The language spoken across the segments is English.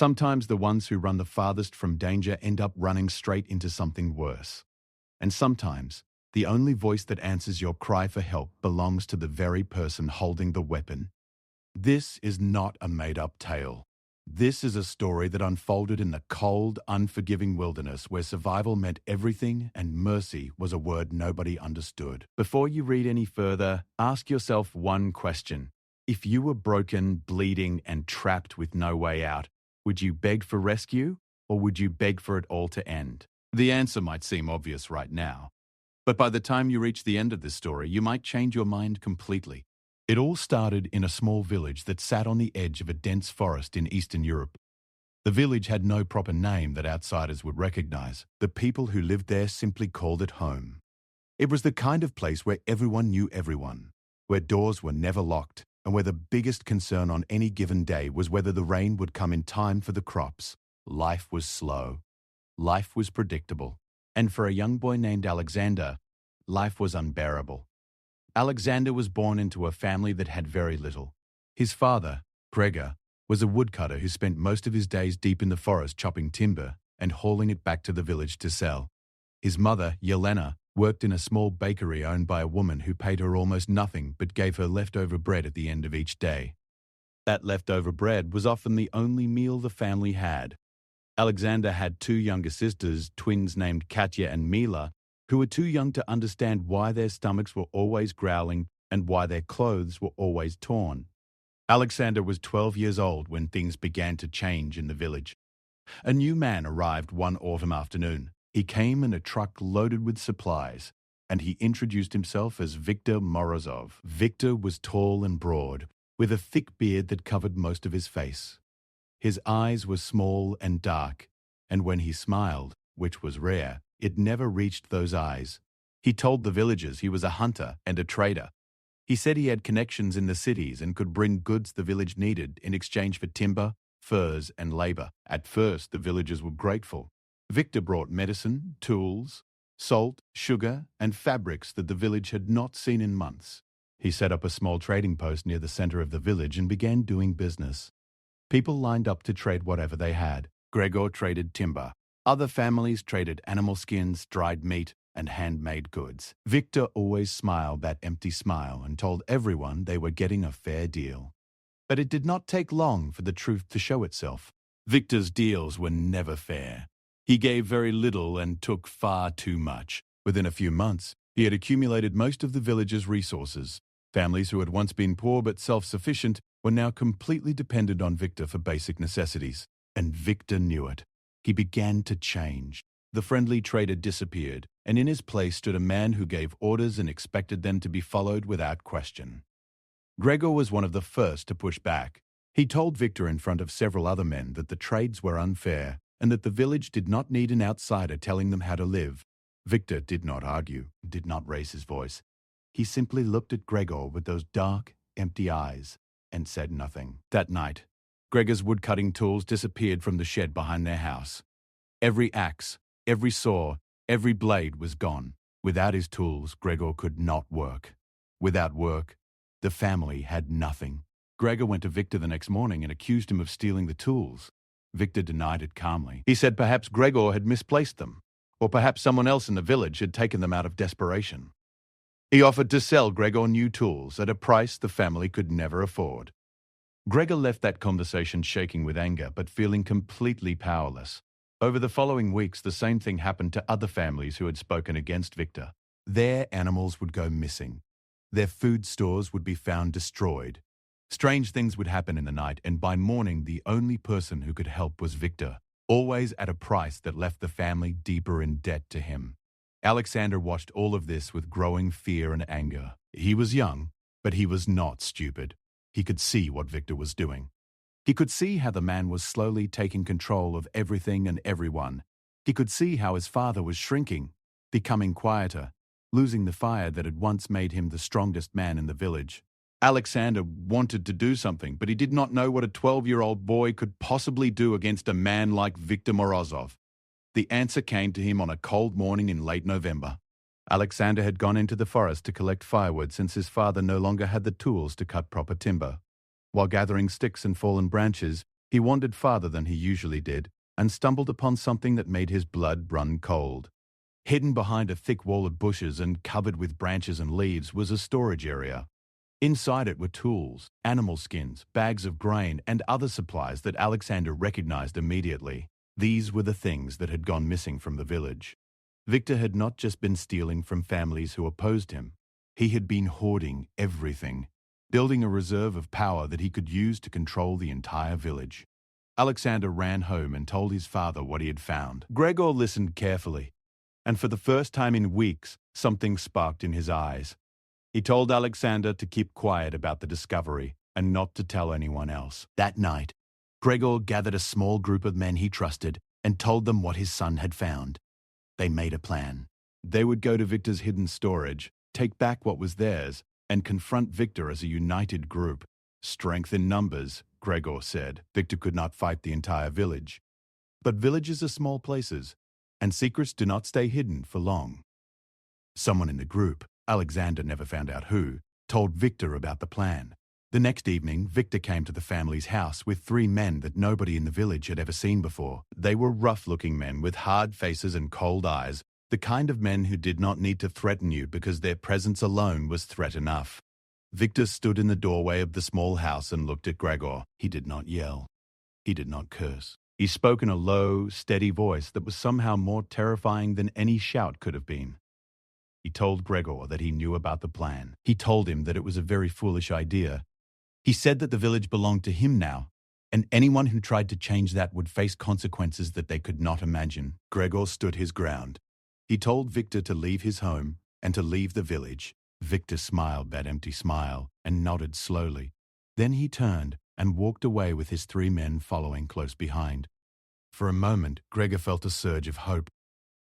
Sometimes the ones who run the farthest from danger end up running straight into something worse. And sometimes, the only voice that answers your cry for help belongs to the very person holding the weapon. This is not a made-up tale. This is a story that unfolded in the cold, unforgiving wilderness where survival meant everything and mercy was a word nobody understood. Before you read any further, ask yourself one question. If you were broken, bleeding, and trapped with no way out, would you beg for rescue, or would you beg for it all to end? The answer might seem obvious right now, but by the time you reach the end of this story, you might change your mind completely. It all started in a small village that sat on the edge of a dense forest in Eastern Europe. The village had no proper name that outsiders would recognize. The people who lived there simply called it home. It was the kind of place where everyone knew everyone, where doors were never locked, and where the biggest concern on any given day was whether the rain would come in time for the crops. Life was slow. Life was predictable. And for a young boy named Alexander, life was unbearable. Alexander was born into a family that had very little. His father, Gregor, was a woodcutter who spent most of his days deep in the forest chopping timber and hauling it back to the village to sell. His mother, Yelena, worked in a small bakery owned by a woman who paid her almost nothing but gave her leftover bread at the end of each day. That leftover bread was often the only meal the family had. Alexander had two younger sisters, twins named Katya and Mila, who were too young to understand why their stomachs were always growling and why their clothes were always torn. Alexander was 12 years old when things began to change in the village. A new man arrived one autumn afternoon. He came in a truck loaded with supplies, and he introduced himself as Viktor Morozov. Viktor was tall and broad, with a thick beard that covered most of his face. His eyes were small and dark, and when he smiled, which was rare, it never reached those eyes. He told the villagers he was a hunter and a trader. He said he had connections in the cities and could bring goods the village needed in exchange for timber, furs, and labor. At first, the villagers were grateful. Victor brought medicine, tools, salt, sugar, and fabrics that the village had not seen in months. He set up a small trading post near the center of the village and began doing business. People lined up to trade whatever they had. Gregor traded timber. Other families traded animal skins, dried meat, and handmade goods. Victor always smiled that empty smile and told everyone they were getting a fair deal. But it did not take long for the truth to show itself. Victor's deals were never fair. He gave very little and took far too much. Within a few months, he had accumulated most of the village's resources. Families who had once been poor but self-sufficient were now completely dependent on Victor for basic necessities. And Victor knew it. He began to change. The friendly trader disappeared, and in his place stood a man who gave orders and expected them to be followed without question. Gregor was one of the first to push back. He told Victor in front of several other men that the trades were unfair and that the village did not need an outsider telling them how to live. Victor did not argue, did not raise his voice. He simply looked at Gregor with those dark, empty eyes and said nothing. That night, Gregor's woodcutting tools disappeared from the shed behind their house. Every axe, every saw, every blade was gone. Without his tools, Gregor could not work. Without work, the family had nothing. Gregor went to Victor the next morning and accused him of stealing the tools. Victor denied it calmly. He said perhaps Gregor had misplaced them, or perhaps someone else in the village had taken them out of desperation. He offered to sell Gregor new tools at a price the family could never afford. Gregor left that conversation shaking with anger, but feeling completely powerless. Over the following weeks, the same thing happened to other families who had spoken against Victor. Their animals would go missing. Their food stores would be found destroyed. Strange things would happen in the night, and by morning, the only person who could help was Victor, always at a price that left the family deeper in debt to him. Alexander watched all of this with growing fear and anger. He was young, but he was not stupid. He could see what Victor was doing. He could see how the man was slowly taking control of everything and everyone. He could see how his father was shrinking, becoming quieter, losing the fire that had once made him the strongest man in the village. Alexander wanted to do something, but he did not know what a 12-year-old boy could possibly do against a man like Viktor Morozov. The answer came to him on a cold morning in late November. Alexander had gone into the forest to collect firewood since his father no longer had the tools to cut proper timber. While gathering sticks and fallen branches, He wandered farther than he usually did and stumbled upon something that made his blood run cold. Hidden behind a thick wall of bushes and covered with branches and leaves was a storage area. Inside it were tools, animal skins, bags of grain, and other supplies that Alexander recognized immediately. These were the things that had gone missing from the village. Victor had not just been stealing from families who opposed him. He had been hoarding everything, building a reserve of power that he could use to control the entire village. Alexander ran home and told his father what he had found. Gregor listened carefully, and for the first time in weeks, something sparked in his eyes. He told Alexander to keep quiet about the discovery and not to tell anyone else. That night, Gregor gathered a small group of men he trusted and told them what his son had found. They made a plan. They would go to Victor's hidden storage, take back what was theirs, and confront Victor as a united group. Strength in numbers, Gregor said. Victor could not fight the entire village. But villages are small places, and secrets do not stay hidden for long. Someone in the group, Alexander never found out who, told Victor about the plan. The next evening, Victor came to the family's house with 3 men that nobody in the village had ever seen before. They were rough-looking men with hard faces and cold eyes, the kind of men who did not need to threaten you because their presence alone was threat enough. Victor stood in the doorway of the small house and looked at Gregor. He did not yell. He did not curse. He spoke in a low, steady voice that was somehow more terrifying than any shout could have been. He told Gregor that he knew about the plan. He told him that it was a very foolish idea. He said that the village belonged to him now, and anyone who tried to change that would face consequences that they could not imagine. Gregor stood his ground. He told Victor to leave his home and to leave the village. Victor smiled that empty smile and nodded slowly. Then he turned and walked away with his 3 men following close behind. For a moment, Gregor felt a surge of hope.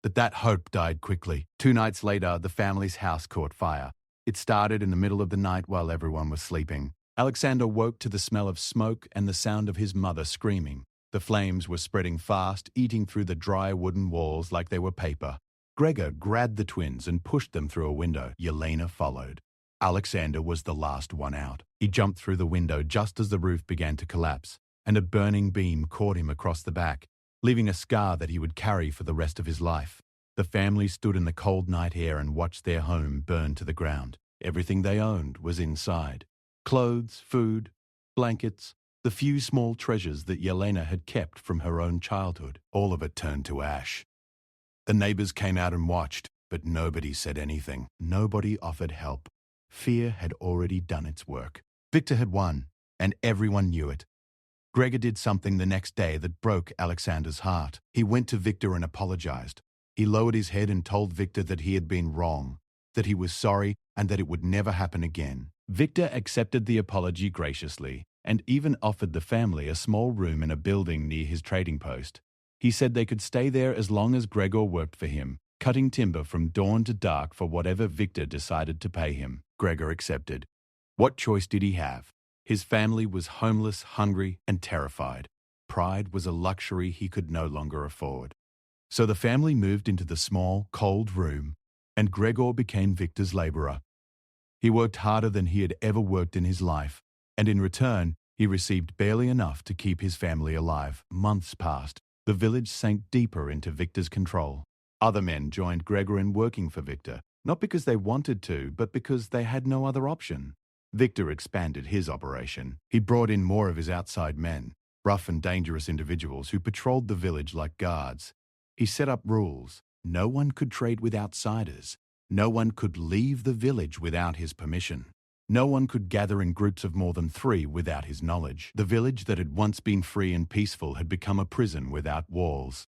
But that hope died quickly. 2 nights later, the family's house caught fire. It started in the middle of the night while everyone was sleeping. Alexander woke to the smell of smoke and the sound of his mother screaming. The flames were spreading fast, eating through the dry wooden walls like they were paper. Gregor grabbed the twins and pushed them through a window. Yelena followed. Alexander was the last one out. He jumped through the window just as the roof began to collapse, and a burning beam caught him across the back, leaving a scar that he would carry for the rest of his life. The family stood in the cold night air and watched their home burn to the ground. Everything they owned was inside. Clothes, food, blankets, the few small treasures that Yelena had kept from her own childhood. All of it turned to ash. The neighbors came out and watched, but nobody said anything. Nobody offered help. Fear had already done its work. Victor had won, and everyone knew it. Gregor did something the next day that broke Alexander's heart. He went to Victor and apologized. He lowered his head and told Victor that he had been wrong, that he was sorry, and that it would never happen again. Victor accepted the apology graciously and even offered the family a small room in a building near his trading post. He said they could stay there as long as Gregor worked for him, cutting timber from dawn to dark for whatever Victor decided to pay him. Gregor accepted. What choice did he have? His family was homeless, hungry, and terrified. Pride was a luxury he could no longer afford. So the family moved into the small, cold room, and Gregor became Victor's laborer. He worked harder than he had ever worked in his life, and in return, he received barely enough to keep his family alive. Months passed. The village sank deeper into Victor's control. Other men joined Gregor in working for Victor, not because they wanted to, but because they had no other option. Victor expanded his operation. He brought in more of his outside men, rough and dangerous individuals who patrolled the village like guards. He set up rules. No one could trade with outsiders. No one could leave the village without his permission. No one could gather in groups of more than 3 without his knowledge. The village that had once been free and peaceful had become a prison without walls.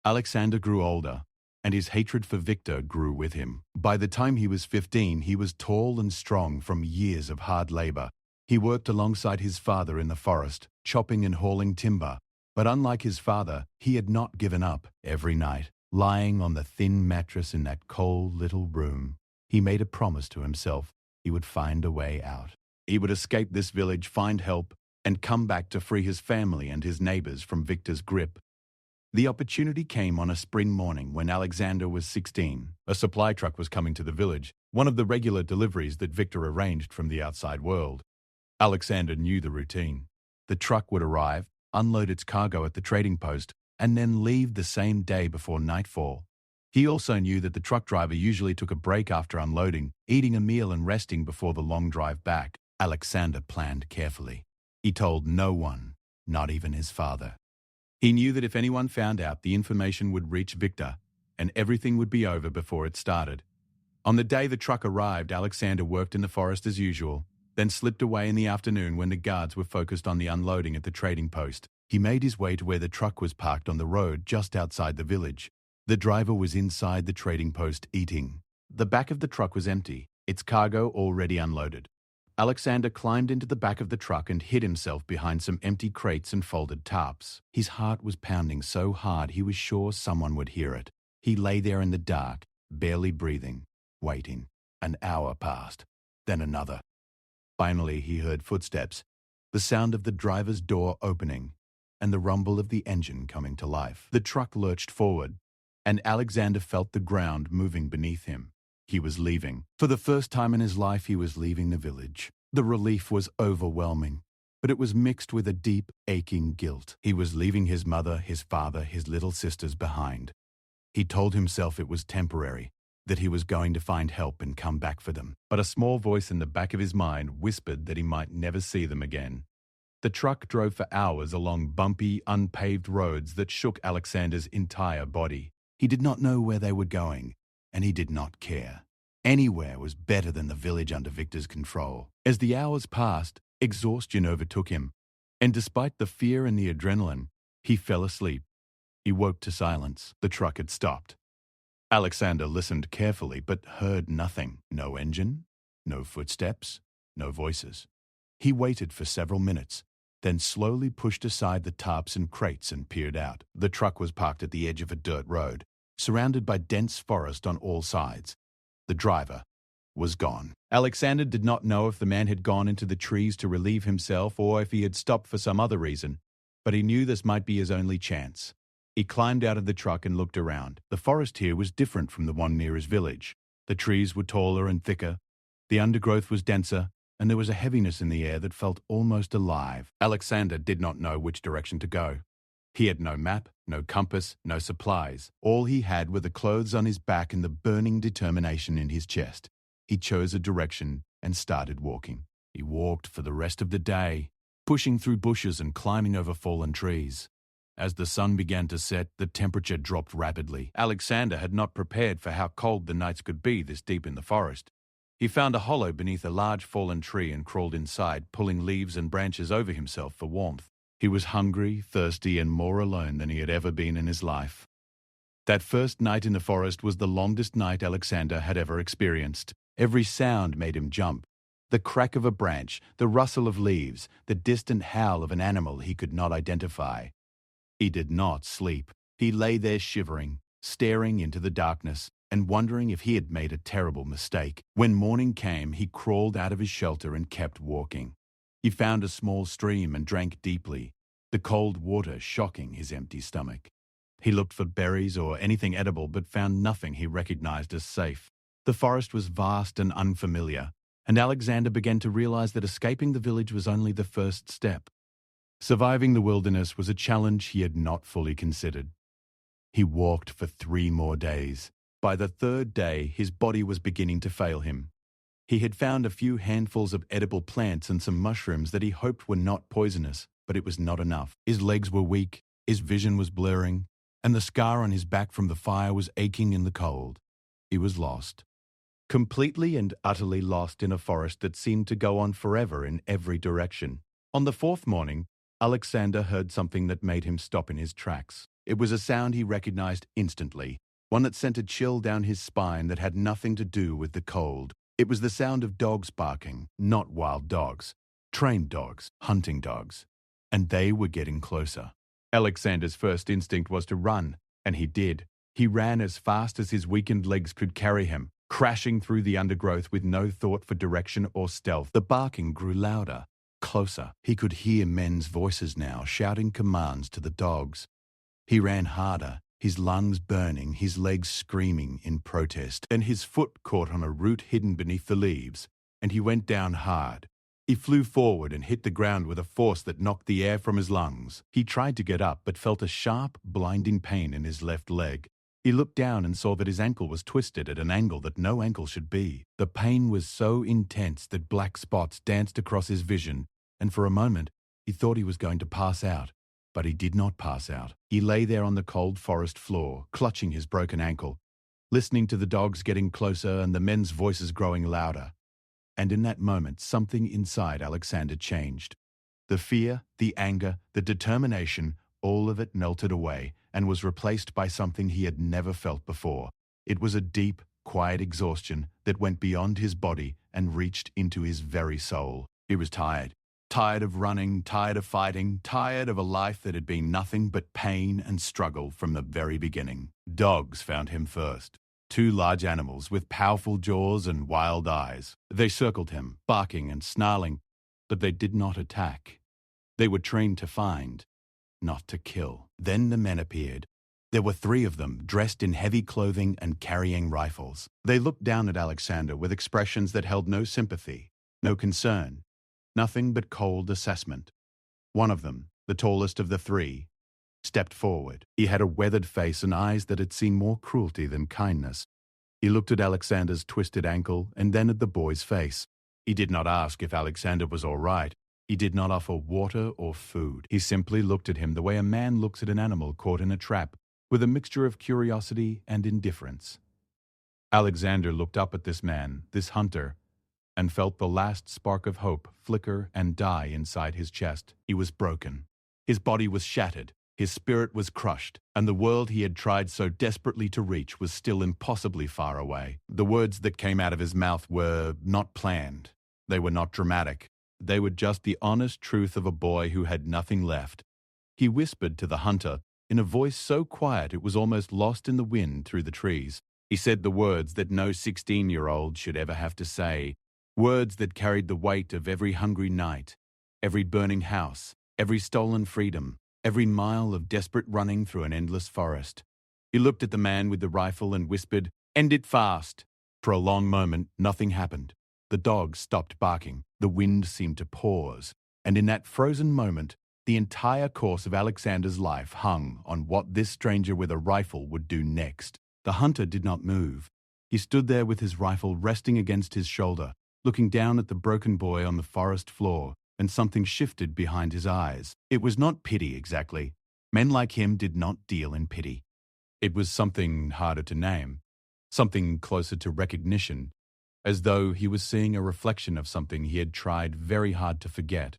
Alexander grew older, and his hatred for Victor grew with him. By the time he was 15, he was tall and strong from years of hard labor. He worked alongside his father in the forest, chopping and hauling timber. But unlike his father, he had not given up. Every night, lying on the thin mattress in that cold little room, he made a promise to himself. He would find a way out. He would escape this village, find help, and come back to free his family and his neighbors from Victor's grip. The opportunity came on a spring morning when Alexander was 16. A supply truck was coming to the village, one of the regular deliveries that Victor arranged from the outside world. Alexander knew the routine. The truck would arrive, unload its cargo at the trading post, and then leave the same day before nightfall. He also knew that the truck driver usually took a break after unloading, eating a meal and resting before the long drive back. Alexander planned carefully. He told no one, not even his father. He knew that if anyone found out, the information would reach Victor, and everything would be over before it started. On the day the truck arrived, Alexander worked in the forest as usual, then slipped away in the afternoon when the guards were focused on the unloading at the trading post. He made his way to where the truck was parked on the road just outside the village. The driver was inside the trading post eating. The back of the truck was empty, its cargo already unloaded. Alexander climbed into the back of the truck and hid himself behind some empty crates and folded tarps. His heart was pounding so hard he was sure someone would hear it. He lay there in the dark, barely breathing, waiting. An hour passed, then another. Finally, he heard footsteps, the sound of the driver's door opening, and the rumble of the engine coming to life. The truck lurched forward, and Alexander felt the ground moving beneath him. He was leaving. For the first time in his life, he was leaving the village. The relief was overwhelming, but it was mixed with a deep, aching guilt. He was leaving his mother, his father, his little sisters behind. He told himself it was temporary, that he was going to find help and come back for them. But a small voice in the back of his mind whispered that he might never see them again. The truck drove for hours along bumpy, unpaved roads that shook Alexander's entire body. He did not know where they were going, and he did not care. Anywhere was better than the village under Victor's control. As the hours passed, exhaustion overtook him, and despite the fear and the adrenaline, he fell asleep. He woke to silence. The truck had stopped. Alexander listened carefully but heard nothing. No engine, no footsteps, no voices. He waited for several minutes, then slowly pushed aside the tarps and crates and peered out. The truck was parked at the edge of a dirt road, surrounded by dense forest on all sides. The driver was gone. Alexander did not know if the man had gone into the trees to relieve himself or if he had stopped for some other reason, but he knew this might be his only chance. He climbed out of the truck and looked around. The forest here was different from the one near his village. The trees were taller and thicker, the undergrowth was denser, and there was a heaviness in the air that felt almost alive. Alexander did not know which direction to go. He had no map, no compass, no supplies. All he had were the clothes on his back and the burning determination in his chest. He chose a direction and started walking. He walked for the rest of the day, pushing through bushes and climbing over fallen trees. As the sun began to set, the temperature dropped rapidly. Alexander had not prepared for how cold the nights could be this deep in the forest. He found a hollow beneath a large fallen tree and crawled inside, pulling leaves and branches over himself for warmth. He was hungry, thirsty, and more alone than he had ever been in his life. That first night in the forest was the longest night Alexander had ever experienced. Every sound made him jump. The crack of a branch, the rustle of leaves, the distant howl of an animal he could not identify. He did not sleep. He lay there shivering, staring into the darkness, and wondering if he had made a terrible mistake. When morning came, he crawled out of his shelter and kept walking. He found a small stream and drank deeply, the cold water shocking his empty stomach. He looked for berries or anything edible but found nothing he recognized as safe. The forest was vast and unfamiliar, and Alexander began to realize that escaping the village was only the first step. Surviving the wilderness was a challenge he had not fully considered. He walked for 3 more days. By the 3rd day, his body was beginning to fail him. He had found a few handfuls of edible plants and some mushrooms that he hoped were not poisonous, but it was not enough. His legs were weak, his vision was blurring, and the scar on his back from the fire was aching in the cold. He was lost. Completely and utterly lost in a forest that seemed to go on forever in every direction. On the 4th morning, Alexander heard something that made him stop in his tracks. It was a sound he recognized instantly, one that sent a chill down his spine that had nothing to do with the cold. It was the sound of dogs barking, not wild dogs, trained dogs, hunting dogs. And they were getting closer. Alexander's first instinct was to run, and he did. He ran as fast as his weakened legs could carry him, crashing through the undergrowth with no thought for direction or stealth. The barking grew louder, closer. He could hear men's voices now, shouting commands to the dogs. He ran harder, his lungs burning, his legs screaming in protest. Then his foot caught on a root hidden beneath the leaves, and he went down hard. He flew forward and hit the ground with a force that knocked the air from his lungs. He tried to get up but felt a sharp, blinding pain in his left leg. He looked down and saw that his ankle was twisted at an angle that no ankle should be. The pain was so intense that black spots danced across his vision, and for a moment he thought he was going to pass out. But he did not pass out. He lay there on the cold forest floor, clutching his broken ankle, listening to the dogs getting closer and the men's voices growing louder. And in that moment, something inside Alexander changed. The fear, the anger, the determination, all of it melted away and was replaced by something he had never felt before. It was a deep, quiet exhaustion that went beyond his body and reached into his very soul. He was tired. Tired of running, tired of fighting, tired of a life that had been nothing but pain and struggle from the very beginning. Dogs found him first. Two large animals with powerful jaws and wild eyes. They circled him, barking and snarling, but they did not attack. They were trained to find, not to kill. Then the men appeared. There were 3 of them, dressed in heavy clothing and carrying rifles. They looked down at Alexander with expressions that held no sympathy, no concern, nothing but cold assessment. One of them, the tallest of the 3, stepped forward. He had a weathered face and eyes that had seen more cruelty than kindness. He looked at Alexander's twisted ankle and then at the boy's face. He did not ask if Alexander was all right. He did not offer water or food. He simply looked at him the way a man looks at an animal caught in a trap, with a mixture of curiosity and indifference. Alexander looked up at this man, this hunter, and felt the last spark of hope flicker and die inside his chest. He was broken. His body was shattered. His spirit was crushed, and the world he had tried so desperately to reach was still impossibly far away. The words that came out of his mouth were not planned. They were not dramatic. They were just the honest truth of a boy who had nothing left. He whispered to the hunter, in a voice so quiet it was almost lost in the wind through the trees. He said the words that no 16-year-old should ever have to say, words that carried the weight of every hungry night, every burning house, every stolen freedom, every mile of desperate running through an endless forest. He looked at the man with the rifle and whispered, "End it fast." For a long moment, nothing happened. The dogs stopped barking. The wind seemed to pause. And in that frozen moment, the entire course of Alexander's life hung on what this stranger with a rifle would do next. The hunter did not move. He stood there with his rifle resting against his shoulder, looking down at the broken boy on the forest floor, and something shifted behind his eyes. It was not pity exactly. Men like him did not deal in pity. It was something harder to name, something closer to recognition, as though he was seeing a reflection of something he had tried very hard to forget.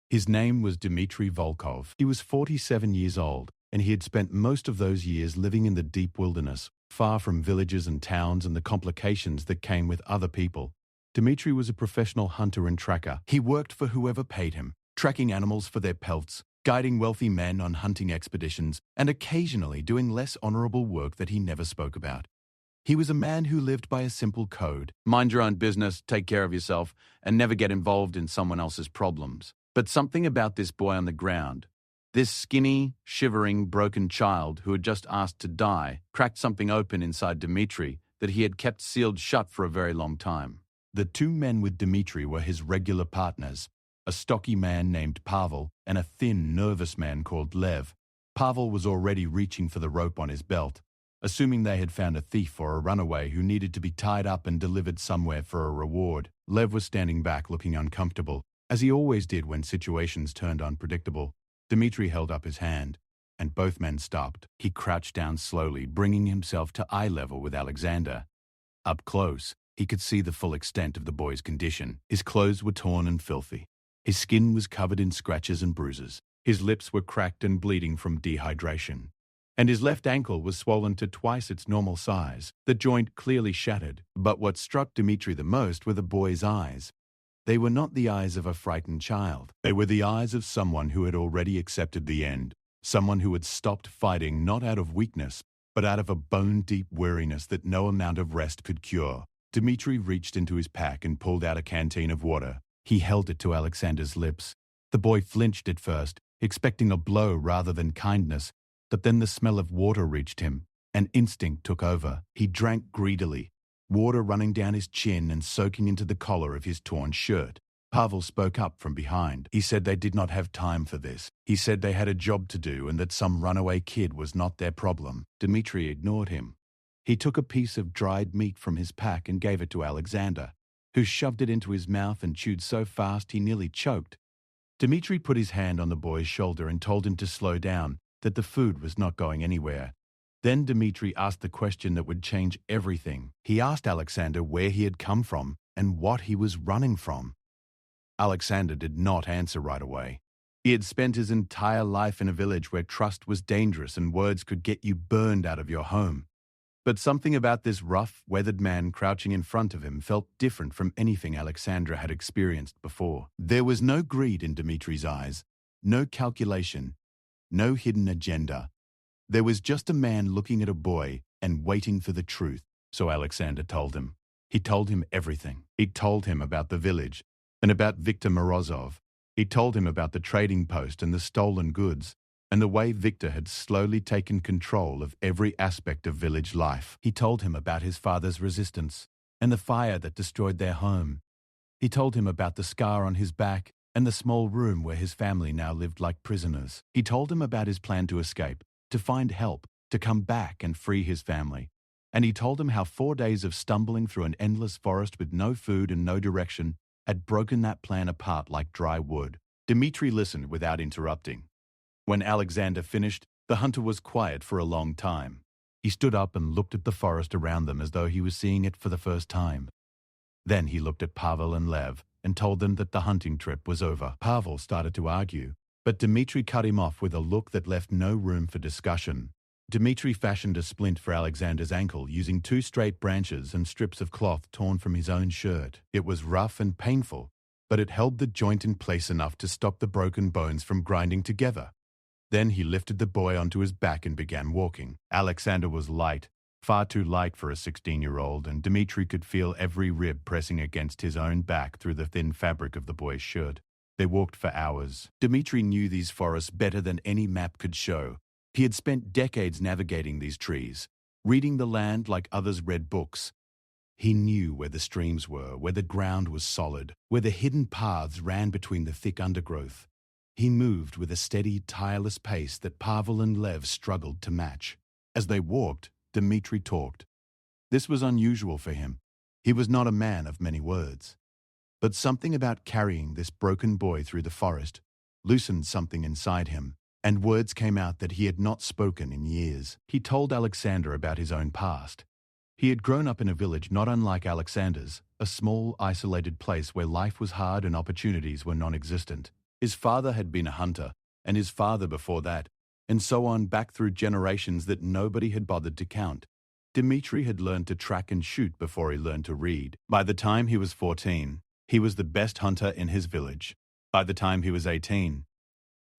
His name was Dmitry Volkov. He was 47 years old, and he had spent most of those years living in the deep wilderness, far from villages and towns and the complications that came with other people. Dmitry was a professional hunter and tracker. He worked for whoever paid him, tracking animals for their pelts, guiding wealthy men on hunting expeditions, and occasionally doing less honorable work that he never spoke about. He was a man who lived by a simple code: mind your own business, take care of yourself, and never get involved in someone else's problems. But something about this boy on the ground, this skinny, shivering, broken child who had just asked to die, cracked something open inside Dmitry that he had kept sealed shut for a very long time. The 2 men with Dmitry were his regular partners, a stocky man named Pavel and a thin, nervous man called Lev. Pavel was already reaching for the rope on his belt, assuming they had found a thief or a runaway who needed to be tied up and delivered somewhere for a reward. Lev was standing back looking uncomfortable, as he always did when situations turned unpredictable. Dmitry held up his hand, and both men stopped. He crouched down slowly, bringing himself to eye level with Alexander. Up close, he could see the full extent of the boy's condition. His clothes were torn and filthy. His skin was covered in scratches and bruises. His lips were cracked and bleeding from dehydration. And his left ankle was swollen to twice its normal size, the joint clearly shattered. But what struck Dmitry the most were the boy's eyes. They were not the eyes of a frightened child. They were the eyes of someone who had already accepted the end, someone who had stopped fighting not out of weakness, but out of a bone-deep weariness that no amount of rest could cure. Dmitry reached into his pack and pulled out a canteen of water. He held it to Alexander's lips. The boy flinched at first, expecting a blow rather than kindness, but then the smell of water reached him, and instinct took over. He drank greedily, water running down his chin and soaking into the collar of his torn shirt. Pavel spoke up from behind. He said they did not have time for this. He said they had a job to do and that some runaway kid was not their problem. Dmitri ignored him. He took a piece of dried meat from his pack and gave it to Alexander, who shoved it into his mouth and chewed so fast he nearly choked. Dmitri put his hand on the boy's shoulder and told him to slow down, that the food was not going anywhere. Then Dmitri asked the question that would change everything. He asked Alexander where he had come from and what he was running from. Alexander did not answer right away. He had spent his entire life in a village where trust was dangerous and words could get you burned out of your home. But something about this rough, weathered man crouching in front of him felt different from anything Alexandra had experienced before. There was no greed in Dmitri's eyes, no calculation, no hidden agenda. There was just a man looking at a boy and waiting for the truth, so Alexander told him. He told him everything. He told him about the village and about Viktor Morozov. He told him about the trading post and the stolen goods, and the way Viktor had slowly taken control of every aspect of village life. He told him about his father's resistance and the fire that destroyed their home. He told him about the scar on his back and the small room where his family now lived like prisoners. He told him about his plan to escape, to find help, to come back and free his family. And he told him how 4 days of stumbling through an endless forest with no food and no direction had broken that plan apart like dry wood. Dmitri listened without interrupting. When Alexander finished, the hunter was quiet for a long time. He stood up and looked at the forest around them as though he was seeing it for the first time. Then he looked at Pavel and Lev and told them that the hunting trip was over. Pavel started to argue, but Dmitri cut him off with a look that left no room for discussion. Dmitri fashioned a splint for Alexander's ankle using 2 straight branches and strips of cloth torn from his own shirt. It was rough and painful, but it held the joint in place enough to stop the broken bones from grinding together. Then he lifted the boy onto his back and began walking. Alexander was light, far too light for a 16-year-old, and Dmitri could feel every rib pressing against his own back through the thin fabric of the boy's shirt. They walked for hours. Dmitri knew these forests better than any map could show. He had spent decades navigating these trees, reading the land like others read books. He knew where the streams were, where the ground was solid, where the hidden paths ran between the thick undergrowth. He moved with a steady, tireless pace that Pavel and Lev struggled to match. As they walked, Dmitri talked. This was unusual for him. He was not a man of many words. But something about carrying this broken boy through the forest loosened something inside him, and words came out that he had not spoken in years. He told Alexander about his own past. He had grown up in a village not unlike Alexander's, a small, isolated place where life was hard and opportunities were non-existent. His father had been a hunter, and his father before that, and so on back through generations that nobody had bothered to count. Dmitri had learned to track and shoot before he learned to read. By the time he was 14, he was the best hunter in his village. By the time he was 18,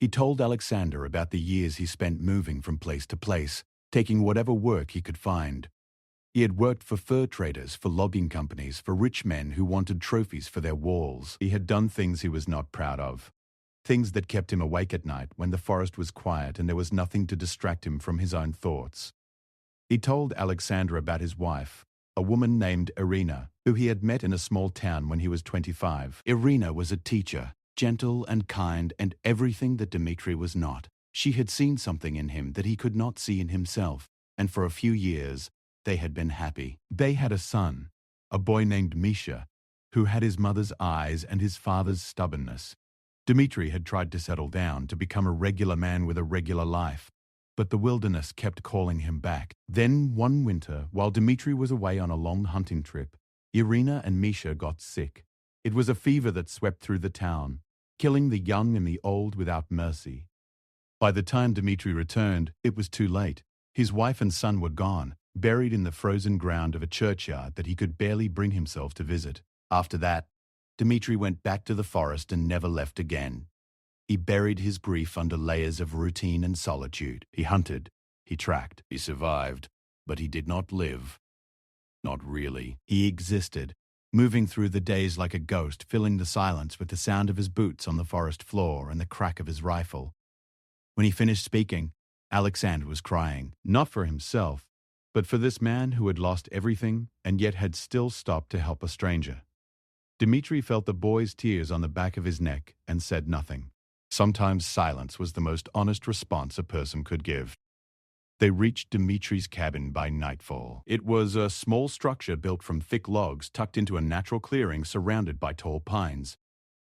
he told Alexander about the years he spent moving from place to place, taking whatever work he could find. He had worked for fur traders, for logging companies, for rich men who wanted trophies for their walls. He had done things he was not proud of. Things that kept him awake at night when the forest was quiet and there was nothing to distract him from his own thoughts. He told Alexander about his wife, a woman named Irina, who he had met in a small town when he was 25. Irina was a teacher, gentle and kind and everything that Dmitri was not. She had seen something in him that he could not see in himself, and for a few years, they had been happy. They had a son, a boy named Misha, who had his mother's eyes and his father's stubbornness. Dmitri had tried to settle down, to become a regular man with a regular life, but the wilderness kept calling him back. Then one winter, while Dmitri was away on a long hunting trip, Irina and Misha got sick. It was a fever that swept through the town, killing the young and the old without mercy. By the time Dmitri returned, it was too late. His wife and son were gone, buried in the frozen ground of a churchyard that he could barely bring himself to visit. After that, Dmitri went back to the forest and never left again. He buried his grief under layers of routine and solitude. He hunted, he tracked, he survived, but he did not live. Not really. He existed, moving through the days like a ghost, filling the silence with the sound of his boots on the forest floor and the crack of his rifle. When he finished speaking, Alexander was crying, not for himself, but for this man who had lost everything and yet had still stopped to help a stranger. Dmitri felt the boy's tears on the back of his neck and said nothing. Sometimes silence was the most honest response a person could give. They reached Dmitri's cabin by nightfall. It was a small structure built from thick logs tucked into a natural clearing surrounded by tall pines.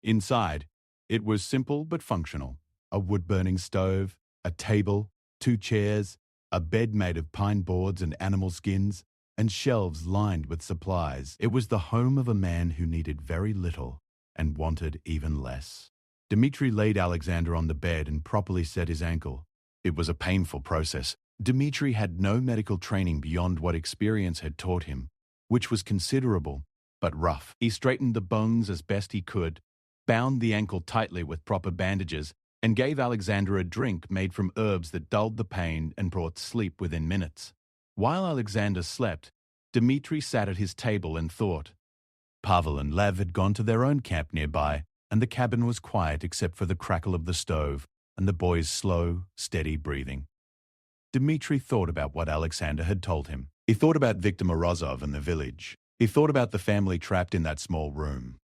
Inside, it was simple but functional. A wood-burning stove, a table, 2 chairs, a bed made of pine boards and animal skins, and shelves lined with supplies. It was the home of a man who needed very little and wanted even less. Dmitri laid Alexander on the bed and properly set his ankle. It was a painful process. Dmitri had no medical training beyond what experience had taught him, which was considerable, but rough. He straightened the bones as best he could, bound the ankle tightly with proper bandages, and gave Alexander a drink made from herbs that dulled the pain and brought sleep within minutes. While Alexander slept, Dmitri sat at his table and thought. Pavel and Lev had gone to their own camp nearby, and the cabin was quiet except for the crackle of the stove and the boy's slow, steady breathing. Dmitri thought about what Alexander had told him. He thought about Viktor Morozov and the village. He thought about the family trapped in that small room.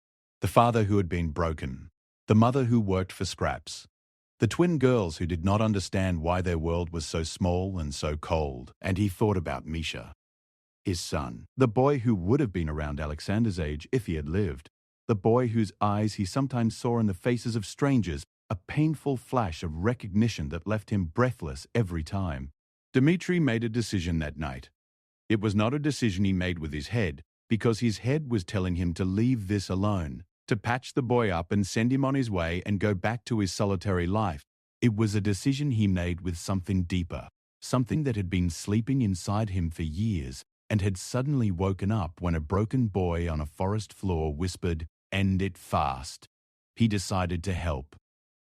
The father who had been broken. The mother who worked for scraps. The twin girls who did not understand why their world was so small and so cold. And he thought about Misha, his son, the boy who would have been around Alexander's age if he had lived, the boy whose eyes he sometimes saw in the faces of strangers, a painful flash of recognition that left him breathless every time. Dmitri made a decision that night. It was not a decision he made with his head, because his head was telling him to leave this alone, to patch the boy up and send him on his way and go back to his solitary life. It was a decision he made with something deeper, something that had been sleeping inside him for years and had suddenly woken up when a broken boy on a forest floor whispered, "End it fast." He decided to help.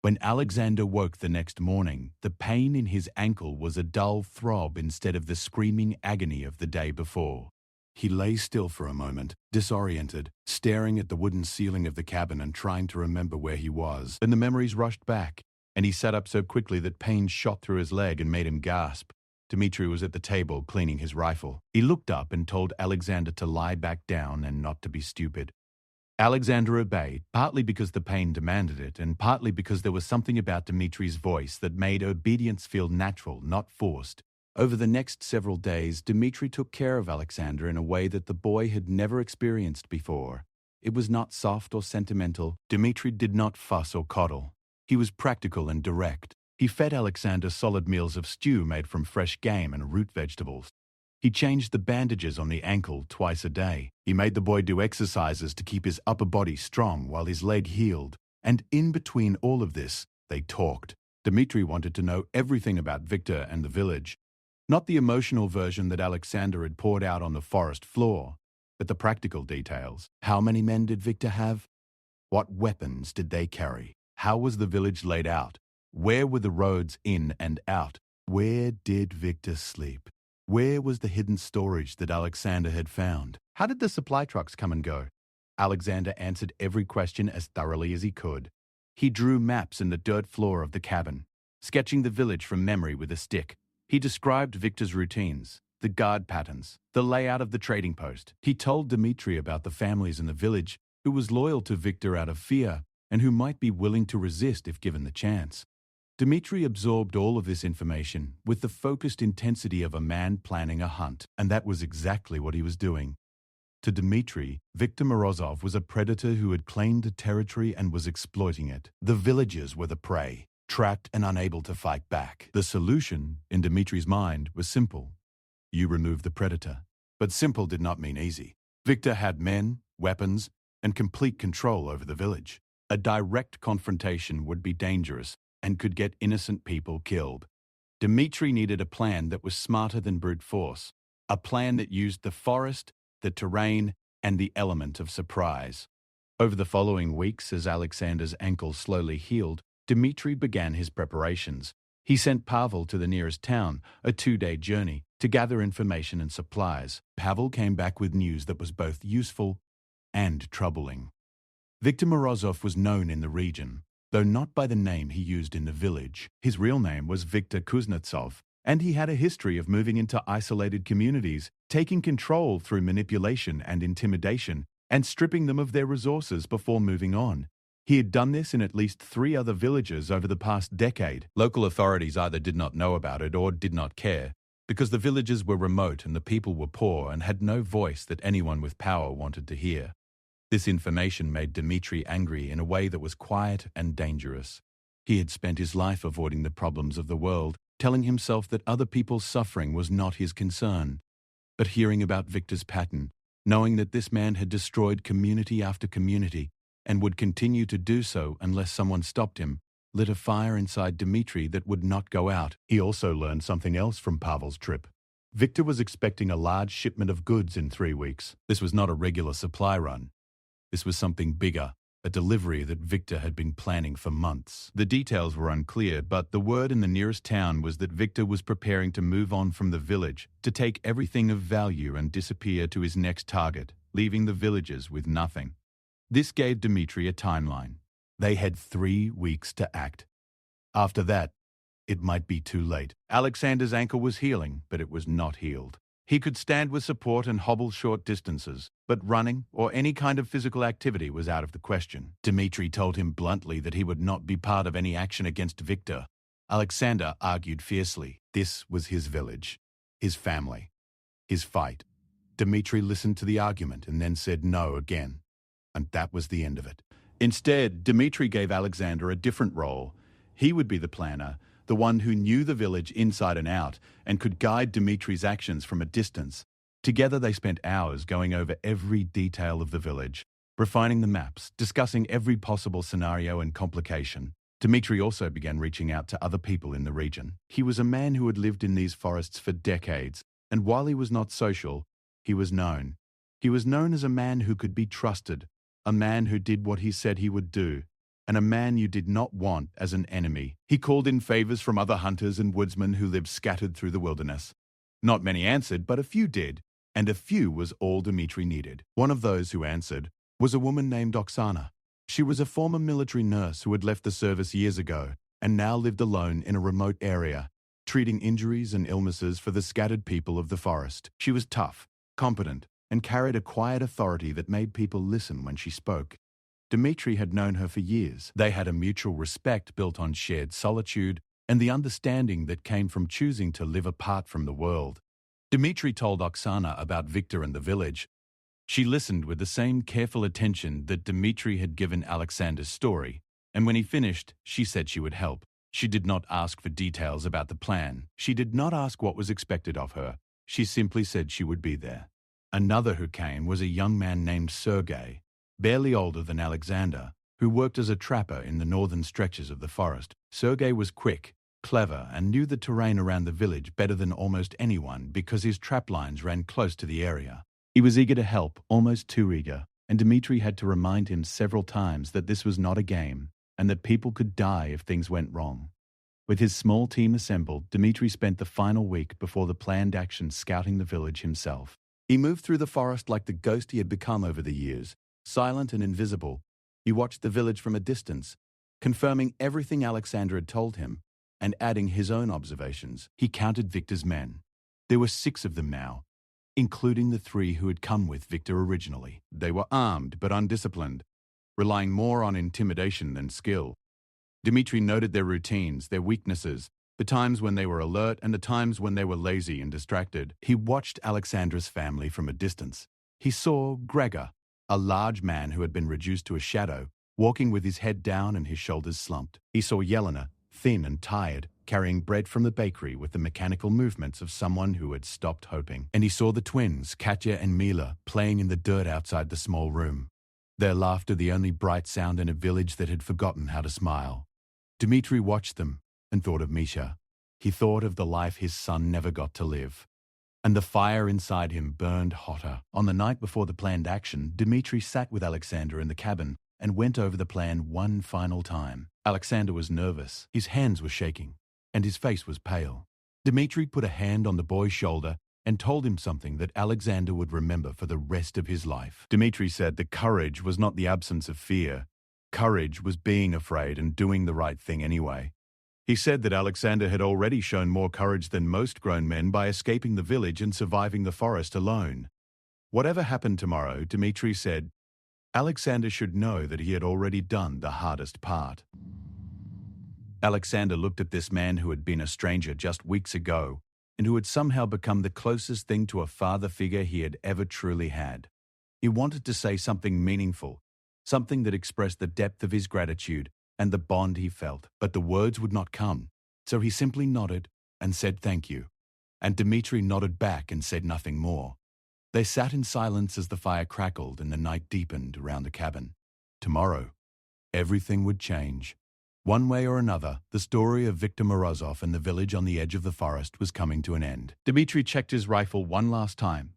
When Alexander woke the next morning, the pain in his ankle was a dull throb instead of the screaming agony of the day before. He lay still for a moment, disoriented, staring at the wooden ceiling of the cabin and trying to remember where he was. Then the memories rushed back, and he sat up so quickly that pain shot through his leg and made him gasp. Dmitri was at the table cleaning his rifle. He looked up and told Alexander to lie back down and not to be stupid. Alexander obeyed, partly because the pain demanded it, and partly because there was something about Dmitri's voice that made obedience feel natural, not forced. Over the next several days, Dmitri took care of Alexander in a way that the boy had never experienced before. It was not soft or sentimental. Dmitri did not fuss or coddle. He was practical and direct. He fed Alexander solid meals of stew made from fresh game and root vegetables. He changed the bandages on the ankle twice a day. He made the boy do exercises to keep his upper body strong while his leg healed. And in between all of this, they talked. Dmitri wanted to know everything about Viktor and the village. Not the emotional version that Alexander had poured out on the forest floor, but the practical details. How many men did Viktor have? What weapons did they carry? How was the village laid out? Where were the roads in and out? Where did Viktor sleep? Where was the hidden storage that Alexander had found? How did the supply trucks come and go? Alexander answered every question as thoroughly as he could. He drew maps in the dirt floor of the cabin, sketching the village from memory with a stick. He described Viktor's routines, the guard patterns, the layout of the trading post. He told Dmitri about the families in the village who was loyal to Viktor out of fear and who might be willing to resist if given the chance. Dmitri absorbed all of this information with the focused intensity of a man planning a hunt, and that was exactly what he was doing. To Dmitri, Viktor Morozov was a predator who had claimed a territory and was exploiting it. The villagers were the prey, trapped and unable to fight back. The solution, in Dmitri's mind, was simple. You remove the predator. But simple did not mean easy. Viktor had men, weapons, and complete control over the village. A direct confrontation would be dangerous and could get innocent people killed. Dmitri needed a plan that was smarter than brute force, a plan that used the forest, the terrain, and the element of surprise. Over the following weeks, as Alexander's ankle slowly healed, Dmitri began his preparations. He sent Pavel to the nearest town, a 2-day journey, to gather information and supplies. Pavel came back with news that was both useful and troubling. Viktor Morozov was known in the region, though not by the name he used in the village. His real name was Viktor Kuznetsov, and he had a history of moving into isolated communities, taking control through manipulation and intimidation, and stripping them of their resources before moving on. He had done this in at least 3 other villages over the past decade. Local authorities either did not know about it or did not care, because the villages were remote and the people were poor and had no voice that anyone with power wanted to hear. This information made Dmitri angry in a way that was quiet and dangerous. He had spent his life avoiding the problems of the world, telling himself that other people's suffering was not his concern. But hearing about Victor's pattern, knowing that this man had destroyed community after community and would continue to do so unless someone stopped him, lit a fire inside Dmitri that would not go out. He also learned something else from Pavel's trip. Victor was expecting a large shipment of goods in 3 weeks. This was not a regular supply run. This was something bigger, a delivery that Victor had been planning for months. The details were unclear, but the word in the nearest town was that Victor was preparing to move on from the village, to take everything of value and disappear to his next target, leaving the villagers with nothing. This gave Dmitri a timeline. They had 3 weeks to act. After that, it might be too late. Alexander's ankle was healing, but it was not healed. He could stand with support and hobble short distances, but running or any kind of physical activity was out of the question. Dmitri told him bluntly that he would not be part of any action against Victor. Alexander argued fiercely. This was his village, his family, his fight. Dmitri listened to the argument and then said no again, and that was the end of it. Instead, Dmitri gave Alexander a different role. He would be the planner, the one who knew the village inside and out and could guide Dmitri's actions from a distance. Together they spent hours going over every detail of the village, refining the maps, discussing every possible scenario and complication. Dmitri also began reaching out to other people in the region. He was a man who had lived in these forests for decades, and while he was not social, he was known. He was known as a man who could be trusted, a man who did what he said he would do, and a man you did not want as an enemy. He called in favors from other hunters and woodsmen who lived scattered through the wilderness. Not many answered, but a few did, and a few was all Dmitri needed. One of those who answered was a woman named Oksana. She was a former military nurse who had left the service years ago and now lived alone in a remote area, treating injuries and illnesses for the scattered people of the forest. She was tough, competent, and carried a quiet authority that made people listen when she spoke. Dmitri had known her for years. They had a mutual respect built on shared solitude and the understanding that came from choosing to live apart from the world. Dmitri told Oksana about Victor and the village. She listened with the same careful attention that Dmitri had given Alexander's story, and when he finished, she said she would help. She did not ask for details about the plan. She did not ask what was expected of her. She simply said she would be there. Another who came was a young man named Sergei, barely older than Alexander, who worked as a trapper in the northern stretches of the forest. Sergei was quick, clever, and knew the terrain around the village better than almost anyone because his trap lines ran close to the area. He was eager to help, almost too eager, and Dmitri had to remind him several times that this was not a game and that people could die if things went wrong. With his small team assembled, Dmitri spent the final week before the planned action scouting the village himself. He moved through the forest like the ghost he had become over the years. Silent and invisible, he watched the village from a distance, confirming everything Alexander had told him and adding his own observations. He counted Victor's men. There were 6 of them now, including the 3 who had come with Victor originally. They were armed but undisciplined, relying more on intimidation than skill. Dmitri noted their routines, their weaknesses, the times when they were alert and the times when they were lazy and distracted. He watched Alexandra's family from a distance. He saw Gregor, a large man who had been reduced to a shadow, walking with his head down and his shoulders slumped. He saw Yelena, thin and tired, carrying bread from the bakery with the mechanical movements of someone who had stopped hoping. And he saw the twins, Katya and Mila, playing in the dirt outside the small room. Their laughter the only bright sound in a village that had forgotten how to smile. Dmitri watched them and thought of Misha. He thought of the life his son never got to live. And the fire inside him burned hotter. On the night before the planned action, Dmitri sat with Alexander in the cabin and went over the plan one final time. Alexander was nervous, his hands were shaking, and his face was pale. Dmitri put a hand on the boy's shoulder and told him something that Alexander would remember for the rest of his life. Dmitri said that courage was not the absence of fear. Courage was being afraid and doing the right thing anyway. He said that Alexander had already shown more courage than most grown men by escaping the village and surviving the forest alone. Whatever happened tomorrow, Dmitri said, Alexander should know that he had already done the hardest part. Alexander looked at this man who had been a stranger just weeks ago and who had somehow become the closest thing to a father figure he had ever truly had. He wanted to say something meaningful, something that expressed the depth of his gratitude and the bond he felt, but the words would not come, so he simply nodded and said thank you. And Dmitri nodded back and said nothing more. They sat in silence as the fire crackled and the night deepened around the cabin. Tomorrow, everything would change. One way or another, the story of Viktor Morozov and the village on the edge of the forest was coming to an end. Dmitri checked his rifle one last time,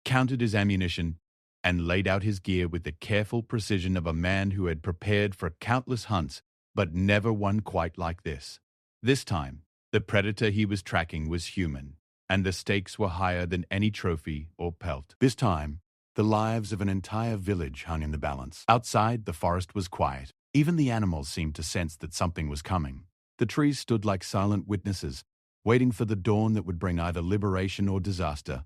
counted his ammunition, and laid out his gear with the careful precision of a man who had prepared for countless hunts, but never one quite like this. This time, the predator he was tracking was human, and the stakes were higher than any trophy or pelt. This time, the lives of an entire village hung in the balance. Outside, the forest was quiet. Even the animals seemed to sense that something was coming. The trees stood like silent witnesses, waiting for the dawn that would bring either liberation or disaster.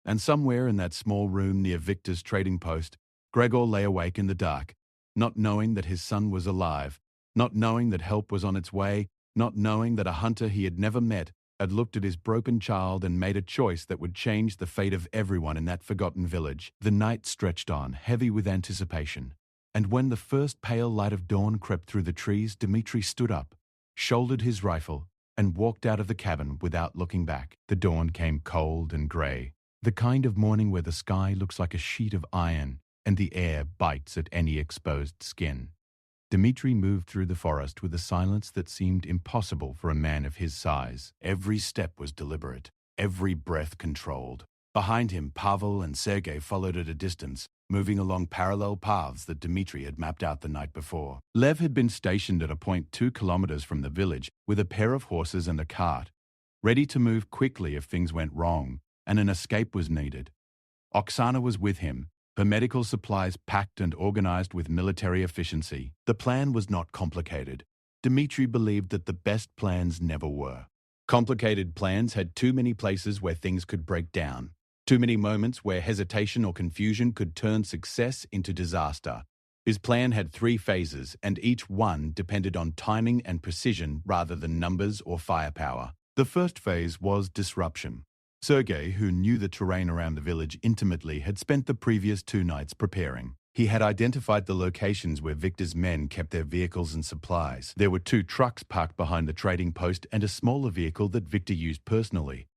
And somewhere in that small room near Victor's trading post, Gregor lay awake in the dark, not knowing that his son was alive, not knowing that help was on its way, not knowing that a hunter he had never met had looked at his broken child and made a choice that would change the fate of everyone in that forgotten village. The night stretched on, heavy with anticipation. And when the first pale light of dawn crept through the trees, Dmitri stood up, shouldered his rifle, and walked out of the cabin without looking back. The dawn came cold and grey, the kind of morning where the sky looks like a sheet of iron and the air bites at any exposed skin. Dmitri moved through the forest with a silence that seemed impossible for a man of his size. Every step was deliberate, every breath controlled. Behind him, Pavel and Sergei followed at a distance, moving along parallel paths that Dmitri had mapped out the night before. Lev had been stationed at a point 2 kilometers from the village with a pair of horses and a cart, ready to move quickly if things went wrong and an escape was needed. Oksana was with him, her medical supplies packed and organized with military efficiency. The plan was not complicated. Dmitri believed that the best plans never were. Complicated plans had too many places where things could break down, too many moments where hesitation or confusion could turn success into disaster. His plan had 3 phases, and each one depended on timing and precision rather than numbers or firepower. The first phase was disruption. Sergei, who knew the terrain around the village intimately, had spent the previous 2 nights preparing. He had identified the locations where Victor's men kept their vehicles and supplies. There were 2 trucks parked behind the trading post and a smaller vehicle that Victor used personally.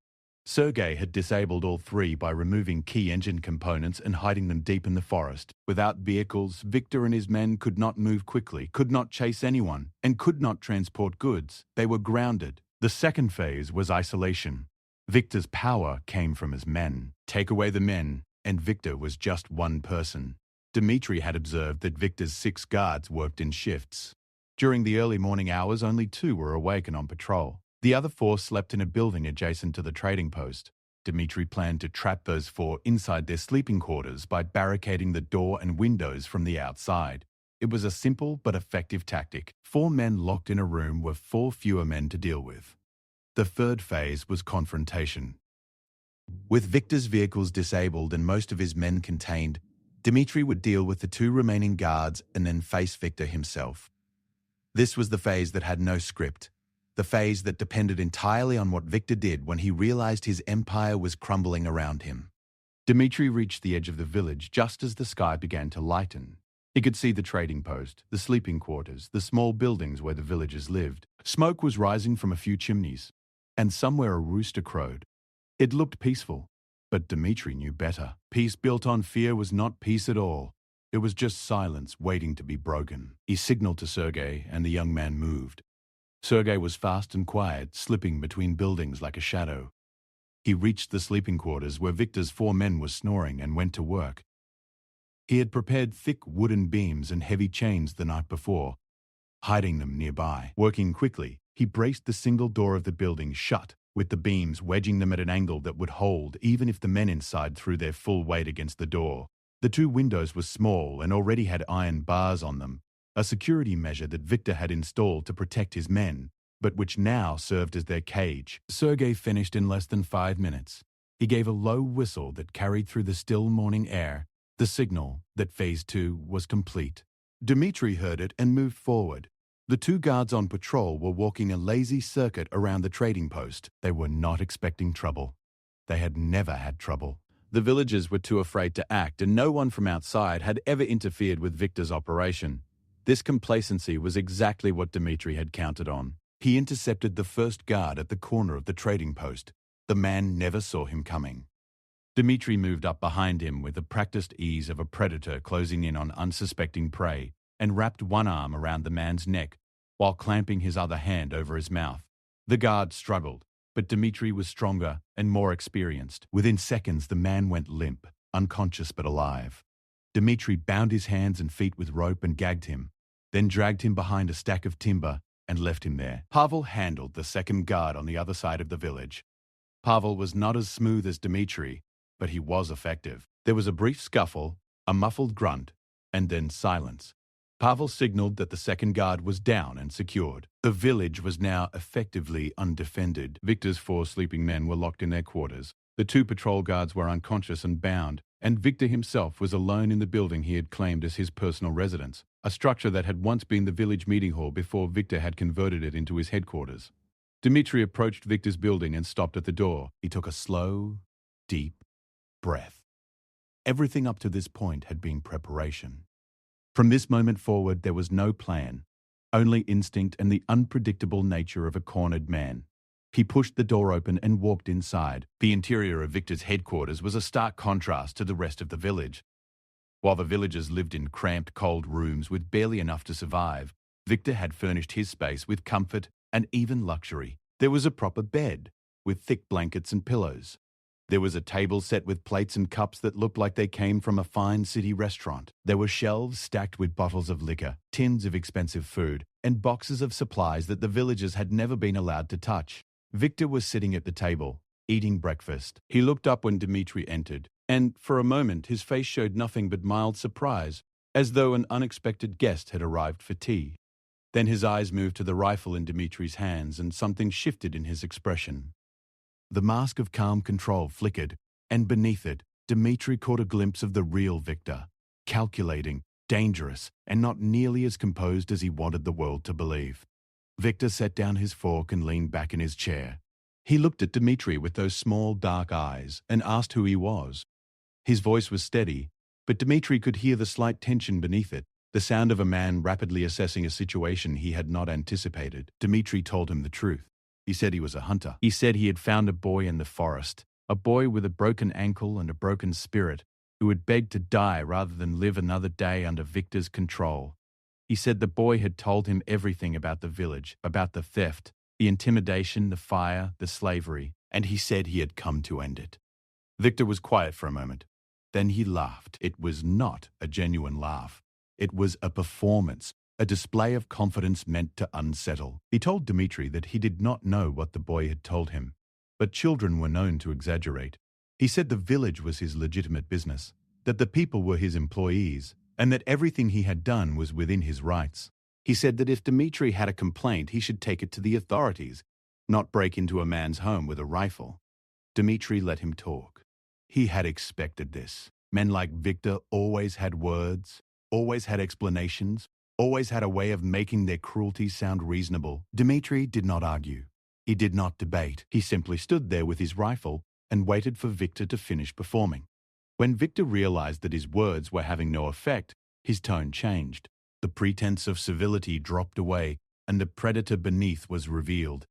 Sergei had disabled all 3 by removing key engine components and hiding them deep in the forest. Without vehicles, Victor and his men could not move quickly, could not chase anyone, and could not transport goods. They were grounded. The second phase was isolation. Victor's power came from his men. Take away the men, and Victor was just one person. Dmitri had observed that Victor's 6 guards worked in shifts. During the early morning hours, only 2 were awake and on patrol. The other 4 slept in a building adjacent to the trading post. Dmitri planned to trap those 4 inside their sleeping quarters by barricading the door and windows from the outside. It was a simple but effective tactic. 4 men locked in a room were 4 fewer men to deal with. The third phase was confrontation. With Victor's vehicles disabled and most of his men contained, Dmitri would deal with the 2 remaining guards and then face Victor himself. This was the phase that had no script, the phase that depended entirely on what Victor did when he realized his empire was crumbling around him. Dmitri reached the edge of the village just as the sky began to lighten. He could see the trading post, the sleeping quarters, the small buildings where the villagers lived. Smoke was rising from a few chimneys, and somewhere a rooster crowed. It looked peaceful, but Dmitri knew better. Peace built on fear was not peace at all. It was just silence waiting to be broken. He signaled to Sergei, and the young man moved. Sergei was fast and quiet, slipping between buildings like a shadow. He reached the sleeping quarters where Victor's 4 men were snoring and went to work. He had prepared thick wooden beams and heavy chains the night before, hiding them nearby. Working quickly, he braced the single door of the building shut, with the beams wedging them at an angle that would hold even if the men inside threw their full weight against the door. The 2 windows were small and already had iron bars on them, a security measure that Victor had installed to protect his men, but which now served as their cage. Sergei finished in less than 5 minutes. He gave a low whistle that carried through the still morning air The signal that Phase 2 was complete. Dmitri heard it and moved forward. The two guards on patrol were walking a lazy circuit around the trading post. They were not expecting trouble. They had never had trouble. The villagers were too afraid to act, and no one from outside had ever interfered with Victor's operation. This complacency was exactly what Dmitri had counted on. He intercepted the first guard at the corner of the trading post. The man never saw him coming. Dmitri moved up behind him with the practiced ease of a predator closing in on unsuspecting prey and wrapped one arm around the man's neck while clamping his other hand over his mouth. The guard struggled, but Dmitri was stronger and more experienced. Within seconds, the man went limp, unconscious but alive. Dmitri bound his hands and feet with rope and gagged him, then dragged him behind a stack of timber and left him there. Pavel handled the second guard on the other side of the village. Pavel was not as smooth as Dmitri, but he was effective. There was a brief scuffle, a muffled grunt, and then silence. Pavel signaled that the second guard was down and secured. The village was now effectively undefended. Victor's 4 sleeping men were locked in their quarters. The 2 patrol guards were unconscious and bound, and Victor himself was alone in the building he had claimed as his personal residence, a structure that had once been the village meeting hall before Victor had converted it into his headquarters. Dmitri approached Victor's building and stopped at the door. He took a slow, deep breath. Everything up to this point had been preparation. From this moment forward, there was no plan, only instinct and the unpredictable nature of a cornered man. He pushed the door open and walked inside. The interior of Victor's headquarters was a stark contrast to the rest of the village. While the villagers lived in cramped, cold rooms with barely enough to survive, Victor had furnished his space with comfort and even luxury. There was a proper bed, with thick blankets and pillows. There was a table set with plates and cups that looked like they came from a fine city restaurant. There were shelves stacked with bottles of liquor, tins of expensive food, and boxes of supplies that the villagers had never been allowed to touch. Victor was sitting at the table, eating breakfast. He looked up when Dmitri entered, and for a moment his face showed nothing but mild surprise, as though an unexpected guest had arrived for tea. Then his eyes moved to the rifle in Dmitri's hands, and something shifted in his expression. The mask of calm control flickered, and beneath it, Dmitri caught a glimpse of the real Victor, calculating, dangerous, and not nearly as composed as he wanted the world to believe. Victor set down his fork and leaned back in his chair. He looked at Dmitri with those small, dark eyes and asked who he was. His voice was steady, but Dmitri could hear the slight tension beneath it, the sound of a man rapidly assessing a situation he had not anticipated. Dmitri told him the truth. He said he was a hunter. He said he had found a boy in the forest, a boy with a broken ankle and a broken spirit, who had begged to die rather than live another day under Victor's control. He said the boy had told him everything about the village, about the theft, the intimidation, the fire, the slavery, and he said he had come to end it. Victor was quiet for a moment. Then he laughed. It was not a genuine laugh. It was a performance, a display of confidence meant to unsettle. He told Dmitri that he did not know what the boy had told him, but children were known to exaggerate. He said the village was his legitimate business, that the people were his employees, and that everything he had done was within his rights. He said that if Dmitri had a complaint, he should take it to the authorities, not break into a man's home with a rifle. Dmitri let him talk. He had expected this. Men like Victor always had words, always had explanations, always had a way of making their cruelty sound reasonable. Dmitri did not argue. He did not debate. He simply stood there with his rifle and waited for Victor to finish performing. When Victor realized that his words were having no effect, his tone changed. The pretense of civility dropped away, and the predator beneath was revealed.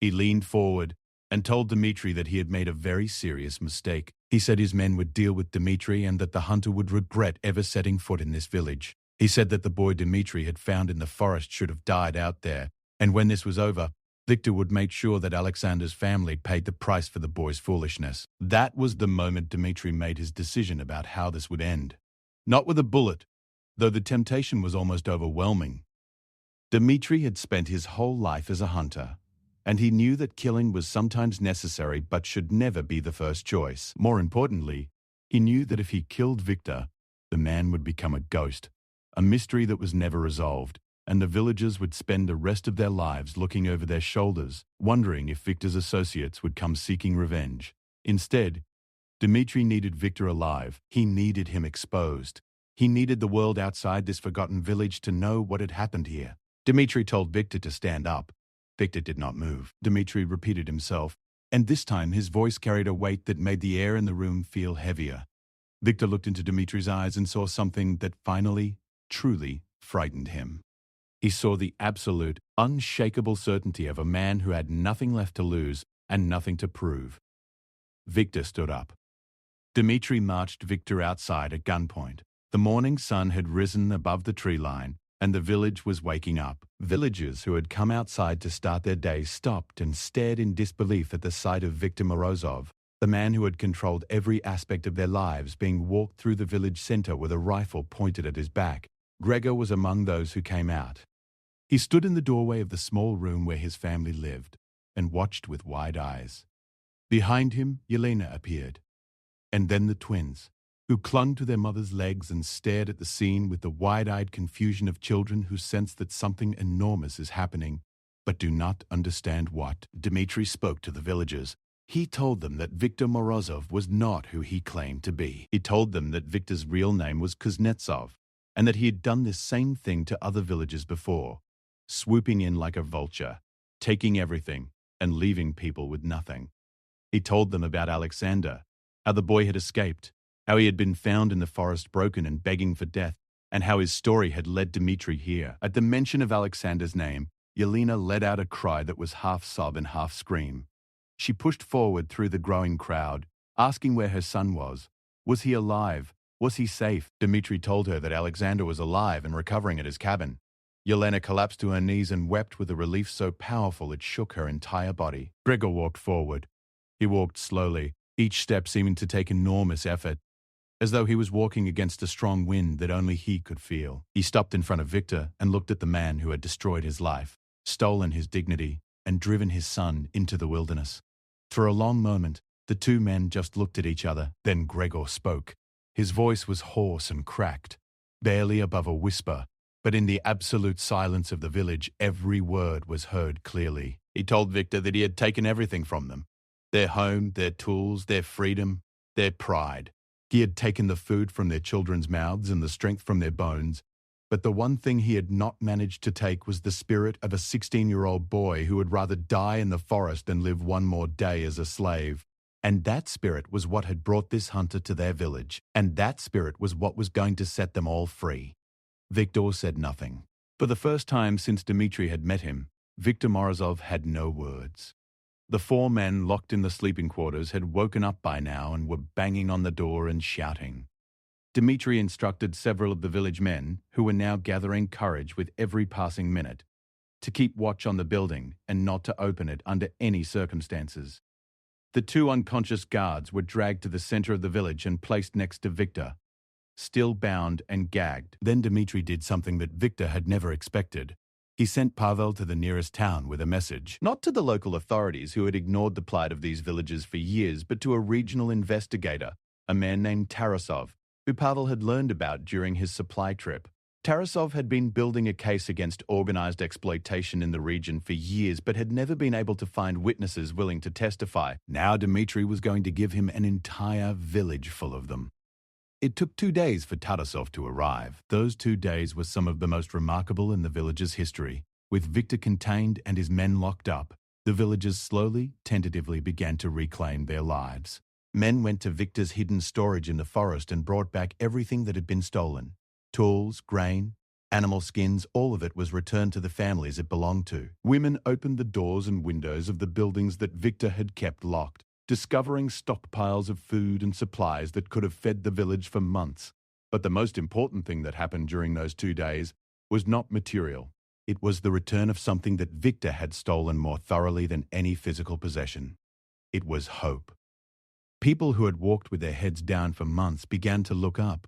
He leaned forward and told Dmitri that he had made a very serious mistake. He said his men would deal with Dmitri and that the hunter would regret ever setting foot in this village. He said that the boy Dmitri had found in the forest should have died out there, and when this was over, Victor would make sure that Alexander's family paid the price for the boy's foolishness. That was the moment Dmitri made his decision about how this would end. Not with a bullet, though the temptation was almost overwhelming. Dmitri had spent his whole life as a hunter, and he knew that killing was sometimes necessary but should never be the first choice. More importantly, he knew that if he killed Victor, the man would become a ghost, a mystery that was never resolved, and the villagers would spend the rest of their lives looking over their shoulders, wondering if Victor's associates would come seeking revenge. Instead, Dmitri needed Victor alive. He needed him exposed. He needed the world outside this forgotten village to know what had happened here. Dmitri told Victor to stand up. Victor did not move. Dmitri repeated himself, and this time his voice carried a weight that made the air in the room feel heavier. Victor looked into Dmitri's eyes and saw something that finally, truly frightened him. He saw the absolute, unshakable certainty of a man who had nothing left to lose and nothing to prove. Victor stood up. Dmitri marched Victor outside at gunpoint. The morning sun had risen above the tree line, and the village was waking up. Villagers who had come outside to start their day stopped and stared in disbelief at the sight of Victor Morozov, the man who had controlled every aspect of their lives, being walked through the village center with a rifle pointed at his back. Gregor was among those who came out. He stood in the doorway of the small room where his family lived and watched with wide eyes. Behind him, Yelena appeared, and then the twins, who clung to their mother's legs and stared at the scene with the wide-eyed confusion of children who sense that something enormous is happening, but do not understand what. Dmitri spoke to the villagers. He told them that Victor Morozov was not who he claimed to be. He told them that Victor's real name was Kuznetsov, and that he had done this same thing to other villagers before, swooping in like a vulture, taking everything, and leaving people with nothing. He told them about Alexander, how the boy had escaped, how he had been found in the forest broken and begging for death, and how his story had led Dmitri here. At the mention of Alexander's name, Yelena let out a cry that was half sob and half scream. She pushed forward through the growing crowd, asking where her son was. Was he alive? Was he safe? Dmitri told her that Alexander was alive and recovering at his cabin. Yelena collapsed to her knees and wept with a relief so powerful it shook her entire body. Gregor walked forward. He walked slowly, each step seeming to take enormous effort, as though he was walking against a strong wind that only he could feel. He stopped in front of Victor and looked at the man who had destroyed his life, stolen his dignity, and driven his son into the wilderness. For a long moment, the two men just looked at each other. Then Gregor spoke. His voice was hoarse and cracked, barely above a whisper, but in the absolute silence of the village, every word was heard clearly. He told Victor that he had taken everything from them: their home, their tools, their freedom, their pride. He had taken the food from their children's mouths and the strength from their bones, but the one thing he had not managed to take was the spirit of a 16-year-old boy who would rather die in the forest than live one more day as a slave. And that spirit was what had brought this hunter to their village, and that spirit was what was going to set them all free. Victor said nothing. For the first time since Dmitri had met him, Victor Morozov had no words. The four men locked in the sleeping quarters had woken up by now and were banging on the door and shouting. Dmitri instructed several of the village men, who were now gathering courage with every passing minute, to keep watch on the building and not to open it under any circumstances. The two unconscious guards were dragged to the center of the village and placed next to Victor, still bound and gagged. Then Dmitri did something that Victor had never expected. He sent Pavel to the nearest town with a message, not to the local authorities who had ignored the plight of these villagers for years, but to a regional investigator, a man named Tarasov, who Pavel had learned about during his supply trip. Tarasov had been building a case against organized exploitation in the region for years, but had never been able to find witnesses willing to testify. Now Dmitri was going to give him an entire village full of them. It took 2 days for Tarasov to arrive. Those 2 days were some of the most remarkable in the village's history. With Victor contained and his men locked up, the villagers slowly, tentatively began to reclaim their lives. Men went to Victor's hidden storage in the forest and brought back everything that had been stolen. Tools, grain, animal skins, all of it was returned to the families it belonged to. Women opened the doors and windows of the buildings that Victor had kept locked, discovering stockpiles of food and supplies that could have fed the village for months. But the most important thing that happened during those 2 days was not material. It was the return of something that Victor had stolen more thoroughly than any physical possession. It was hope. People who had walked with their heads down for months began to look up.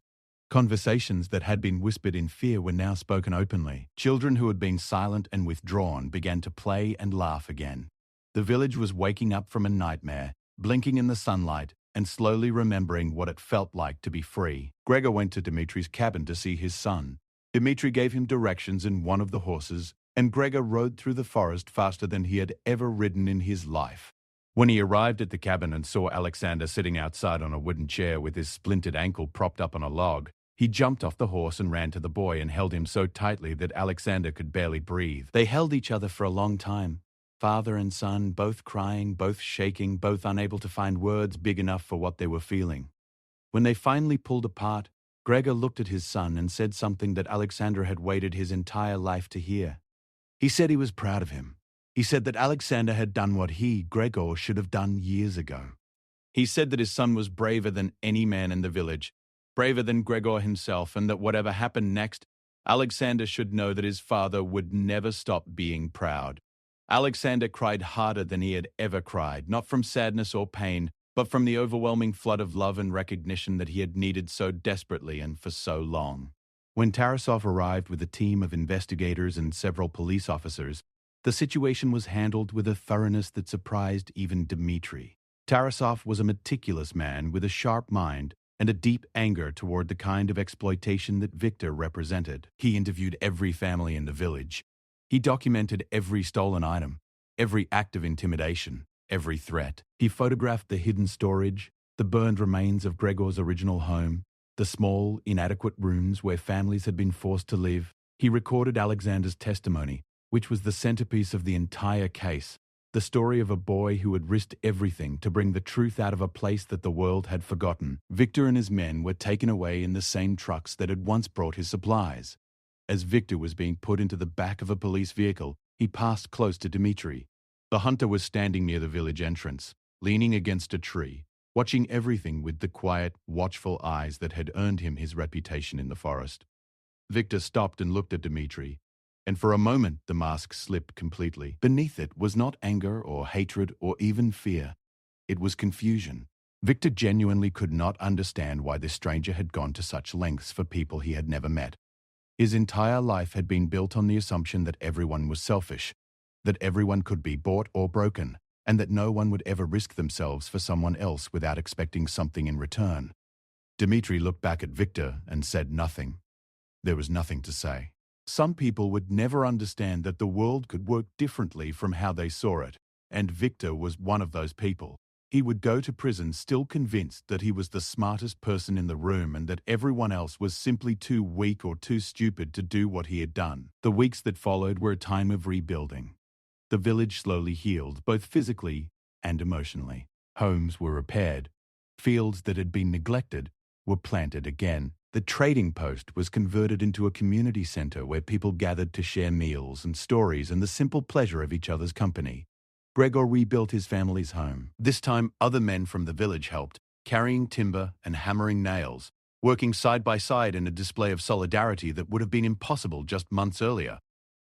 Conversations that had been whispered in fear were now spoken openly. Children who had been silent and withdrawn began to play and laugh again. The village was waking up from a nightmare, blinking in the sunlight, and slowly remembering what it felt like to be free. Gregor went to Dmitri's cabin to see his son. Dmitri gave him directions in one of the horses, and Gregor rode through the forest faster than he had ever ridden in his life. When he arrived at the cabin and saw Alexander sitting outside on a wooden chair with his splintered ankle propped up on a log, he jumped off the horse and ran to the boy and held him so tightly that Alexander could barely breathe. They held each other for a long time, father and son, both crying, both shaking, both unable to find words big enough for what they were feeling. When they finally pulled apart, Gregor looked at his son and said something that Alexander had waited his entire life to hear. He said he was proud of him. He said that Alexander had done what he, Gregor, should have done years ago. He said that his son was braver than any man in the village, braver than Gregor himself, and that whatever happened next, Alexander should know that his father would never stop being proud. Alexander cried harder than he had ever cried, not from sadness or pain, but from the overwhelming flood of love and recognition that he had needed so desperately and for so long. When Tarasov arrived with a team of investigators and several police officers, the situation was handled with a thoroughness that surprised even Dmitri. Tarasov was a meticulous man with a sharp mind and a deep anger toward the kind of exploitation that Victor represented. He interviewed every family in the village. He documented every stolen item, every act of intimidation, every threat. He photographed the hidden storage, the burned remains of Gregor's original home, the small, inadequate rooms where families had been forced to live. He recorded Alexander's testimony, which was the centerpiece of the entire case, the story of a boy who had risked everything to bring the truth out of a place that the world had forgotten. Victor and his men were taken away in the same trucks that had once brought his supplies. As Victor was being put into the back of a police vehicle, he passed close to Dmitri. The hunter was standing near the village entrance, leaning against a tree, watching everything with the quiet, watchful eyes that had earned him his reputation in the forest. Victor stopped and looked at Dmitri, and for a moment the mask slipped completely. Beneath it was not anger or hatred or even fear. It was confusion. Victor genuinely could not understand why this stranger had gone to such lengths for people he had never met. His entire life had been built on the assumption that everyone was selfish, that everyone could be bought or broken, and that no one would ever risk themselves for someone else without expecting something in return. Dmitri looked back at Victor and said nothing. There was nothing to say. Some people would never understand that the world could work differently from how they saw it, and Victor was one of those people. He would go to prison still convinced that he was the smartest person in the room and that everyone else was simply too weak or too stupid to do what he had done. The weeks that followed were a time of rebuilding. The village slowly healed, both physically and emotionally. Homes were repaired. Fields that had been neglected were planted again. The trading post was converted into a community center where people gathered to share meals and stories and the simple pleasure of each other's company. Gregor rebuilt his family's home. This time, other men from the village helped, carrying timber and hammering nails, working side by side in a display of solidarity that would have been impossible just months earlier.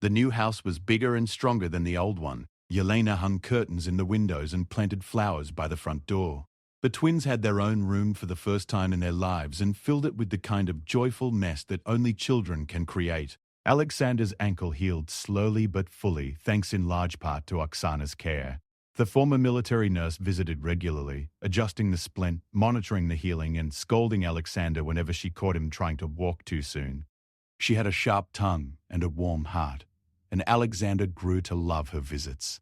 The new house was bigger and stronger than the old one. Yelena hung curtains in the windows and planted flowers by the front door. The twins had their own room for the first time in their lives and filled it with the kind of joyful mess that only children can create. Alexander's ankle healed slowly but fully, thanks in large part to Oksana's care. The former military nurse visited regularly, adjusting the splint, monitoring the healing, and scolding Alexander whenever she caught him trying to walk too soon. She had a sharp tongue and a warm heart, and Alexander grew to love her visits.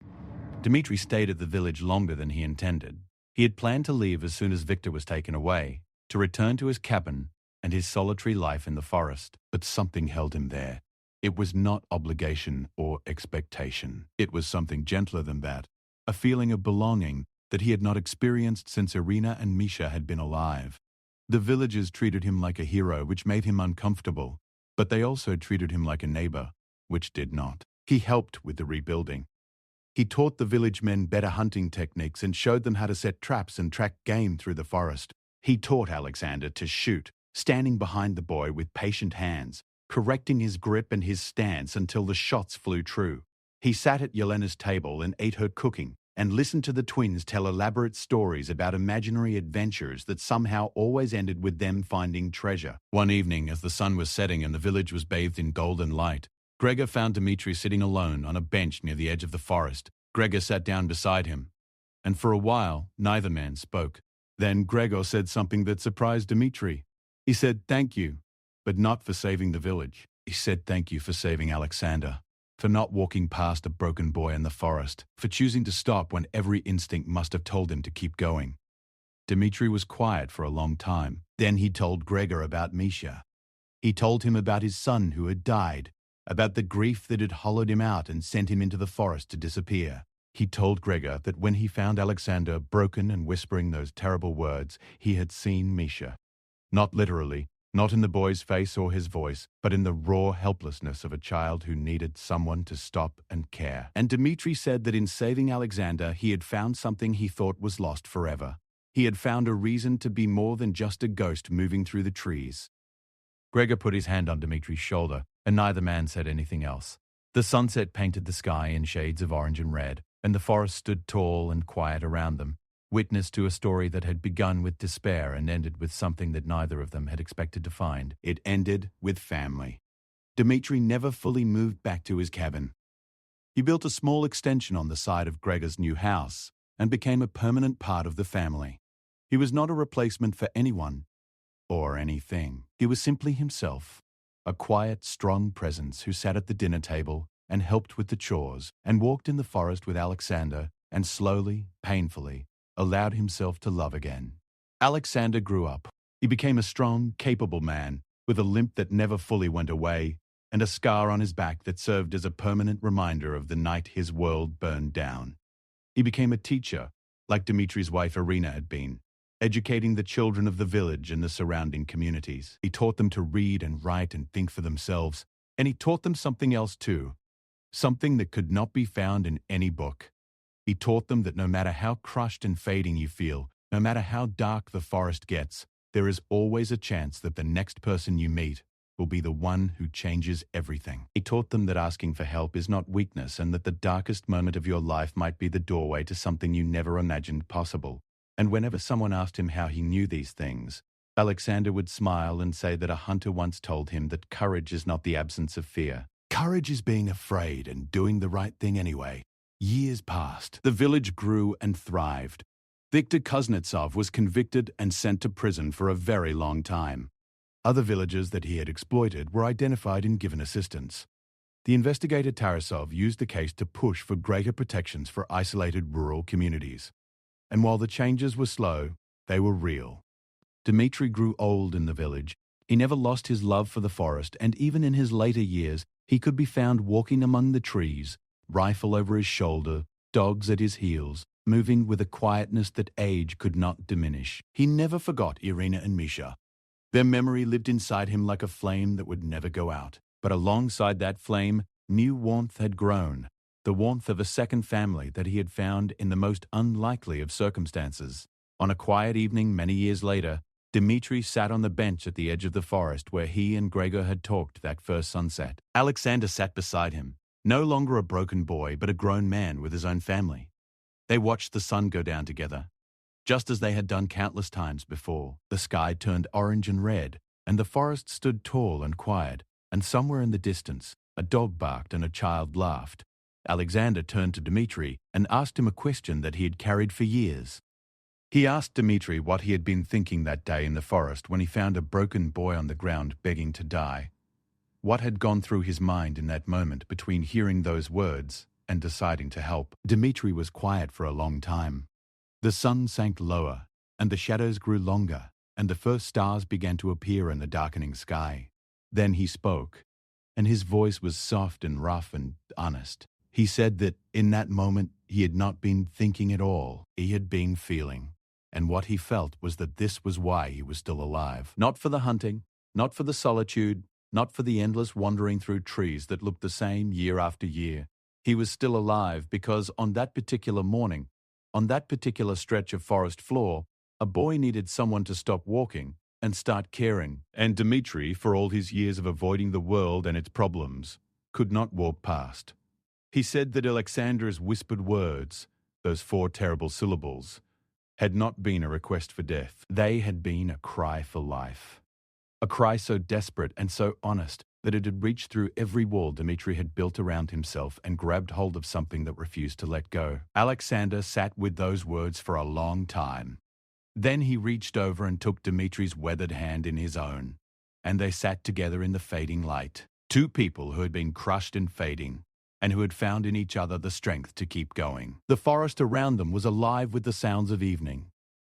Dmitri stayed at the village longer than he intended. He had planned to leave as soon as Victor was taken away, to return to his cabin and his solitary life in the forest, but something held him there. It was not obligation or expectation. It was something gentler than that, a feeling of belonging that he had not experienced since Irina and Misha had been alive. The villagers treated him like a hero, which made him uncomfortable, but they also treated him like a neighbor, which did not. He helped with the rebuilding. He taught the village men better hunting techniques and showed them how to set traps and track game through the forest. He taught Alexander to shoot, standing behind the boy with patient hands, correcting his grip and his stance until the shots flew true. He sat at Yelena's table and ate her cooking, and listened to the twins tell elaborate stories about imaginary adventures that somehow always ended with them finding treasure. One evening, as the sun was setting and the village was bathed in golden light, Gregor found Dmitri sitting alone on a bench near the edge of the forest. Gregor sat down beside him, and for a while, neither man spoke. Then Gregor said something that surprised Dmitri. He said, "Thank you, but not for saving the village." He said, "Thank you for saving Alexander." for not walking past a broken boy in the forest, for choosing to stop when every instinct must have told him to keep going. Dmitri was quiet for a long time. Then he told Gregor about Misha. He told him about his son who had died, about the grief that had hollowed him out and sent him into the forest to disappear. He told Gregor that when he found Alexander broken and whispering those terrible words, he had seen Misha. Not literally, not in the boy's face or his voice, but in the raw helplessness of a child who needed someone to stop and care. And Dmitri said that in saving Alexander, he had found something he thought was lost forever. He had found a reason to be more than just a ghost moving through the trees. Gregor put his hand on Dmitri's shoulder, and neither man said anything else. The sunset painted the sky in shades of orange and red, and the forest stood tall and quiet around them, witness to a story that had begun with despair and ended with something that neither of them had expected to find. It ended with family. Dmitri never fully moved back to his cabin. He built a small extension on the side of Gregor's new house and became a permanent part of the family. He was not a replacement for anyone or anything. He was simply himself, a quiet, strong presence who sat at the dinner table and helped with the chores and walked in the forest with Alexander and slowly, painfully, allowed himself to love again. Alexander grew up. He became a strong, capable man with a limp that never fully went away and a scar on his back that served as a permanent reminder of the night his world burned down. He became a teacher, like Dmitri's wife Irina had been, educating the children of the village and the surrounding communities. He taught them to read and write and think for themselves, and he taught them something else too, something that could not be found in any book. He taught them that no matter how crushed and fading you feel, no matter how dark the forest gets, there is always a chance that the next person you meet will be the one who changes everything. He taught them that asking for help is not weakness and that the darkest moment of your life might be the doorway to something you never imagined possible. And whenever someone asked him how he knew these things, Alexander would smile and say that a hunter once told him that courage is not the absence of fear. Courage is being afraid and doing the right thing anyway. Years passed. The village grew and thrived. Viktor Kuznetsov was convicted and sent to prison for a very long time. Other villagers that he had exploited were identified and given assistance. The investigator Tarasov used the case to push for greater protections for isolated rural communities. And while the changes were slow, they were real. Dmitri grew old in the village. He never lost his love for the forest, and even in his later years, he could be found walking among the trees, rifle over his shoulder, dogs at his heels, moving with a quietness that age could not diminish. He never forgot Irina and Misha. Their memory lived inside him like a flame that would never go out. But alongside that flame, new warmth had grown, the warmth of a second family that he had found in the most unlikely of circumstances. On a quiet evening many years later, Dmitri sat on the bench at the edge of the forest where he and Gregor had talked that first sunset. Alexander sat beside him, no longer a broken boy, but a grown man with his own family. They watched the sun go down together. Just as they had done countless times before, the sky turned orange and red, and the forest stood tall and quiet, and somewhere in the distance, a dog barked and a child laughed. Alexander turned to Dmitri and asked him a question that he had carried for years. He asked Dmitri what he had been thinking that day in the forest when he found a broken boy on the ground begging to die. What had gone through his mind in that moment between hearing those words and deciding to help? Dmitri was quiet for a long time. The sun sank lower, and the shadows grew longer, and the first stars began to appear in the darkening sky. Then he spoke, and his voice was soft and rough and honest. He said that in that moment he had not been thinking at all, he had been feeling. And what he felt was that this was why he was still alive. Not for the hunting, not for the solitude, not for the endless wandering through trees that looked the same year after year. He was still alive because on that particular morning, on that particular stretch of forest floor, a boy needed someone to stop walking and start caring. And Dmitri, for all his years of avoiding the world and its problems, could not walk past. He said that Alexander's whispered words, those 4 terrible syllables, had not been a request for death. They had been a cry for life. A cry so desperate and so honest that it had reached through every wall Dmitri had built around himself and grabbed hold of something that refused to let go. Alexander sat with those words for a long time. Then he reached over and took Dmitri's weathered hand in his own, and they sat together in the fading light. 2 people who had been crushed and fading, and who had found in each other the strength to keep going. The forest around them was alive with the sounds of evening.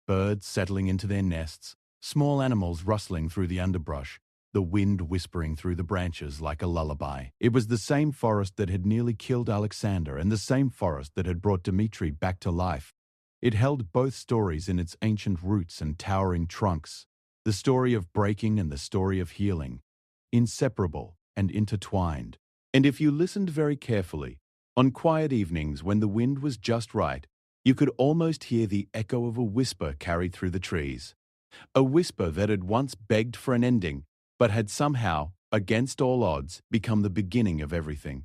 Birds settling into their nests, small animals rustling through the underbrush, the wind whispering through the branches like a lullaby. It was the same forest that had nearly killed Alexander and the same forest that had brought Dmitri back to life. It held both stories in its ancient roots and towering trunks, the story of breaking and the story of healing, inseparable and intertwined. And if you listened very carefully, on quiet evenings when the wind was just right, you could almost hear the echo of a whisper carried through the trees. A whisper that had once begged for an ending, but had somehow, against all odds, become the beginning of everything.